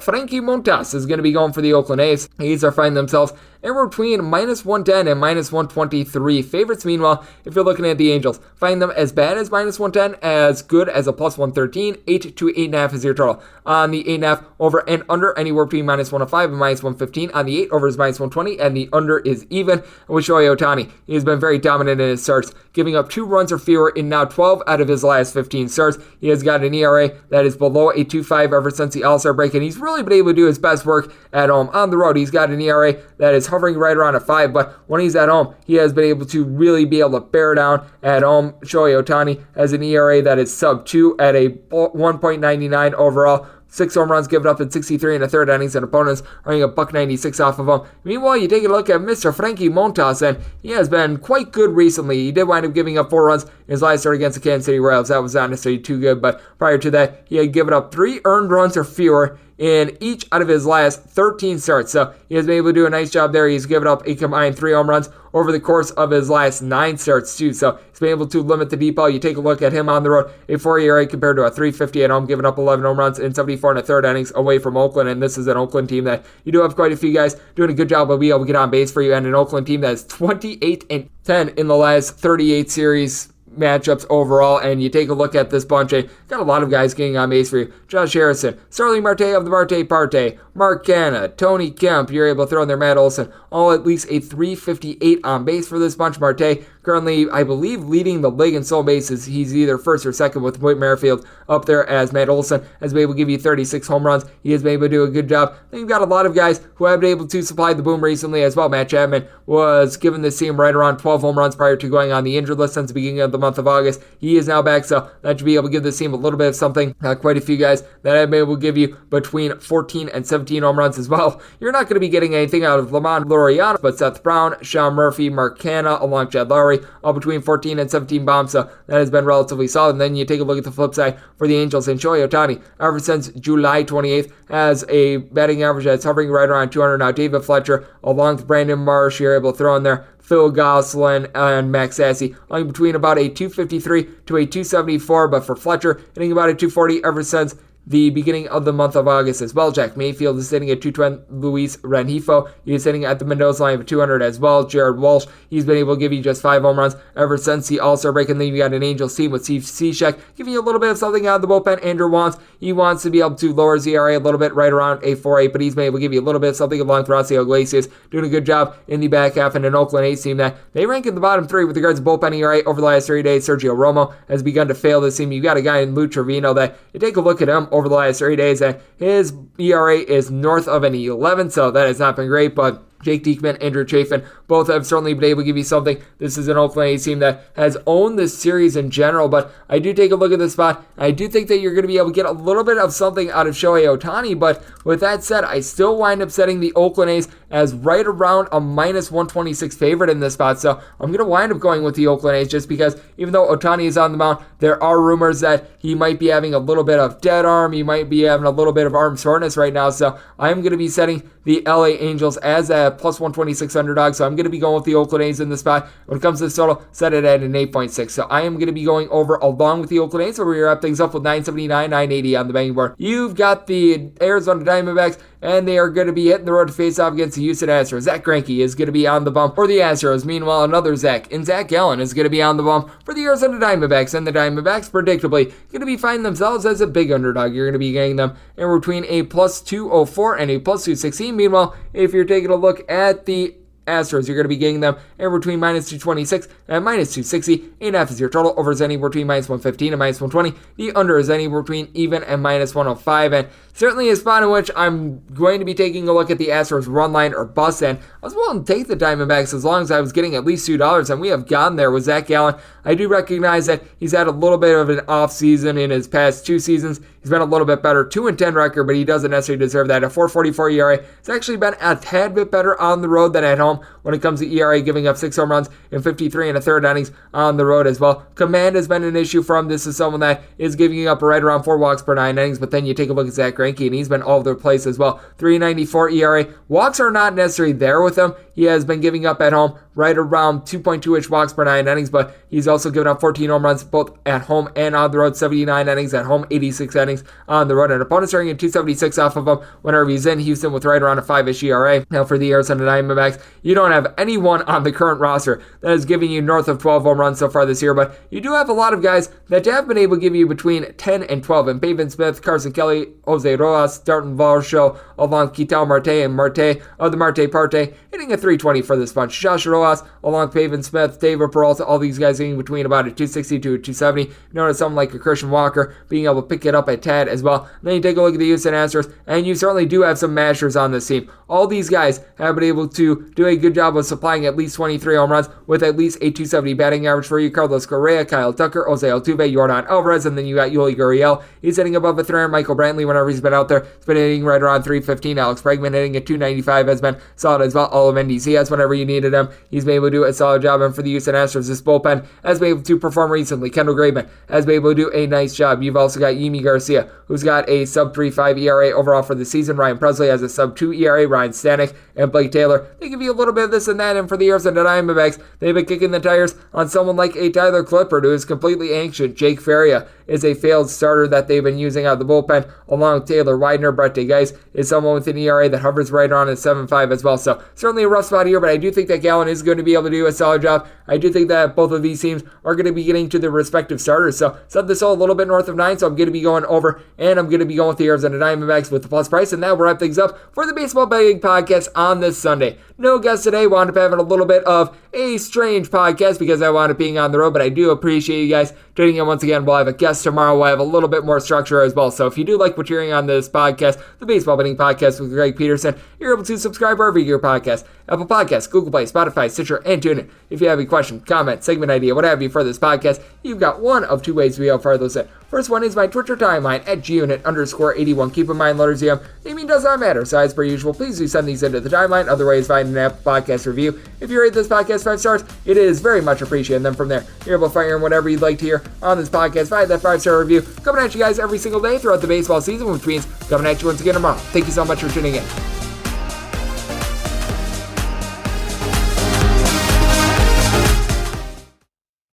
Frankie Montas is going to be going for the Oakland A's. A's are finding themselves anywhere between minus 110 and minus 123 favorites. Meanwhile, if you're looking at the Angels, find them as bad as minus 110, as good as a plus 113. 8 to 8.5 is your total. On the 8.5, over and under, anywhere between minus 105 and minus 115. On the 8, over is minus 120, and the under is even. With Shohei Ohtani, he has been very dominant in his starts, giving up 2 runs or fewer in now 12 out of his last 15 starts. He has got an ERA that is below a 2.5 ever since the All-Star break, and he's really been able to do his best work at home. On the road, he's got an ERA that is hovering right around a 5, but when he's at home, he has been able to really be able to bear down at home. Shohei Ohtani has an ERA that is sub-2 at a 1.99 overall. 6 home runs given up in 63 and 1/3 innings, and opponents are getting a $1.96 off of him. Meanwhile, you take a look at Mr. Frankie Montas, and he has been quite good recently. He did wind up giving up 4 runs in his last start against the Kansas City Royals. That was not necessarily too good, but prior to that, he had given up 3 earned runs or fewer in each out of his last 13 starts. So he has been able to do a nice job there. He's given up a combined 3 home runs over the course of his last 9 starts too. So he's been able to limit the deep ball. You take a look at him on the road, a 4 ERA compared to a 3.50 at home, giving up 11 home runs in 74 and 1/3 innings away from Oakland. And this is an Oakland team that you do have quite a few guys doing a good job of being able to get on base for you, and an Oakland team that is 28 and 10 in the last 38 series matchups overall. And you take a look at this bunch, and got a lot of guys getting on base for you. Josh Harrison, Starling Marte of the Marte Parte, Mark Canha, Tony Kemp, you're able to throw in there Matt Olson, all at least a 358 on base for this bunch. Marte currently, I believe, leading the league in stolen bases. He's either first or second with Whit Merrifield up there, as Matt Olson has been able to give you 36 home runs. He has been able to do a good job. Then you've got a lot of guys who have been able to supply the boom recently as well. Matt Chapman was given this team right around 12 home runs prior to going on the injured list since the beginning of the month month of August. He is now back, so that should be able to give this team a little bit of something. Quite a few guys that have been able to give you between 14 and 17 home runs as well. You're not going to be getting anything out of Lamont Laureano, but Seth Brown, Sean Murphy, Mark Canha, along Jed Lowry, all between 14 and 17 bombs, so that has been relatively solid. And then you take a look at the flip side for the Angels, and Shohei Ohtani, ever since July 28th, has a batting average that's hovering right around 200 now. David Fletcher, along with Brandon Marsh, you're able to throw in there Phil Gosselin and Max Sassy, lying between about a 253 to a 274, but for Fletcher, hitting about a 240 ever since the beginning of the month of August as well. Jack Mayfield is sitting at 220. Luis Rengifo, he is sitting at the Mendoza line of 200 as well. Jared Walsh, he's been able to give you just 5 home runs ever since the All-Star break. And then you got an Angels team with Steve Cishek giving you a little bit of something out of the bullpen. Andrew he wants to be able to lower his ERA a little bit, right around a 4.8, but he's been able to give you a little bit of something along with Horacio Iglesias, doing a good job in the back half, and an Oakland A's team that they rank in the bottom 3 with regards to bullpen ERA over the last 3 days. Sergio Romo has begun to fail this team. You got a guy in Lou Trevino that you take a look at him over the last 3 days, and his ERA is north of an 11, so that has not been great, but Jake Diekman, Andrew Chafin, both have certainly been able to give you something. This is an Oakland A's team that has owned this series in general, but I do take a look at this spot. I do think that you're going to be able to get a little bit of something out of Shohei Ohtani, but with that said, I still wind up setting the Oakland A's as right around a minus 126 favorite in this spot, so I'm going to wind up going with the Oakland A's just because even though Ohtani is on the mound, there are rumors that he might be having a little bit of dead arm, he might be having a little bit of arm soreness right now, so I'm going to be setting the LA Angels as a plus 126 underdog, so I'm going to be going with the Oakland A's in this spot. When it comes to the total, set it at an 8.6, so I am going to be going over along with the Oakland A's, so we wrap things up with 979, 980 on the betting board. You've got the Arizona Diamondbacks, and they are going to be hitting the road to face off against the Houston Astros. Zach Greinke is going to be on the bump for the Astros. Meanwhile, another Zach, and Zach Gallen, is going to be on the bump for the Arizona Diamondbacks, and the Diamondbacks, predictably, going to be finding themselves as a big underdog. You're going to be getting them in between a plus 204 and a plus 216. Meanwhile, if you're taking a look at the Astros, you're going to be getting them anywhere between minus 226 and minus 260. 8.5 is your total. Over is anywhere between minus 115 and minus 120. The under is anywhere between even and minus 105. And certainly a spot in which I'm going to be taking a look at the Astros run line or bust. And I was willing to take the Diamondbacks as long as I was getting at least $2. And we have gotten there with Zach Gallen. I do recognize that he's had a little bit of an off season in his past 2 seasons. He's been a little bit better, 2-10 record, but he doesn't necessarily deserve that. A 4.44 ERA. It's actually been a tad bit better on the road than at home when it comes to ERA, giving up 6 home runs in 53 1/3 innings on the road as well. Command has been an issue for him. This is someone that is giving up right around 4 walks per 9 innings, but then you take a look at Zach Greinke, and he's been all over the place as well. 3.94 ERA. Walks are not necessarily there with him. He has been giving up at home right around 2.2-ish walks per 9 innings, but he's also given up 14 home runs both at home and on the road. 79 innings at home, 86 innings on the road. And opponents are getting 276 off of him whenever he's in Houston with right around a 5-ish ERA. Now for the Arizona Diamondbacks, you don't have anyone on the current roster that is giving you north of 12 home runs so far this year, but you do have a lot of guys that have been able to give you between 10 and 12. And Pavin Smith, Carson Kelly, Jose Rojas, Darton Varsho, along with Ketel Marte and Marte of the Marte Parte, hitting a 320 for this bunch. Josh Rojas, along with Pavin Smith, David Peralta, all these guys getting between about a 260 to a 270. You notice someone like a Christian Walker being able to pick it up a tad as well. And then you take a look at the Houston Astros, and you certainly do have some mashers on this team. All these guys have been able to do a good job of supplying at least 23 home runs with at least a 270 batting average for you. Carlos Correa, Kyle Tucker, Jose Altuve, Yordan Alvarez, and then you got Yuli Gurriel. He's hitting above a 300. Michael Brantley, whenever he's been out there, he's been hitting right around 315. Alex Bregman hitting at 295 has been solid as well. All of NDCS, whenever you needed him, he's been able to do a solid job. And for the Houston Astros, this bullpen has been able to perform recently. Kendall Graveman has been able to do a nice job. You've also got Yimi Garcia, who's got a sub-3.5 ERA overall for the season. Ryan Presley has a sub-2 ERA. Ryan Stanek and Blake Taylor, they give you a little bit of this and that. And for the Arizona Diamondbacks, they've been kicking the tires on someone like a Tyler Clippard, who is completely ancient. Jake Faria is a failed starter that they've been using out of the bullpen, along with Taylor Widener. Brett DeGeis is someone with an ERA that hovers right around at 7.5 as well. So certainly a rough spot here, but I do think that Gallen is going to be able to do a solid job. I do think that both of these teams are going to be getting to their respective starters. So set this all a little bit north of 9, so I'm going to be going over, and I'm going to be going with the Arizona Diamondbacks with the plus price. And that will wrap things up for the Baseball Betting Podcast on this Sunday. No guest today. Wound up having a little bit of a strange podcast because I wound up being on the road, but I do appreciate you guys tuning in once again. We'll have a guest tomorrow. We'll have a little bit more structure as well. So if you do like what you're hearing on this podcast, the Baseball Betting Podcast with Greg Peterson, you're able to subscribe wherever you get your podcast. Apple Podcasts, Google Play, Spotify, Stitcher, and TuneIn. If you have a question, comment, segment idea, what have you for this podcast, you've got one of two ways we help fire those in. First one is my Twitter timeline at gunit_81. Keep in mind, letters UM. Naming does not matter. So as per usual, please do send these into the timeline. Other ways, find an Apple Podcast review. If you rate this podcast 5 stars, it is very much appreciated. And then from there, you're able to fire in whatever you'd like to hear on this podcast. Find that 5-star review coming at you guys every single day throughout the baseball season, which means coming at you once again tomorrow. Thank you so much for tuning in.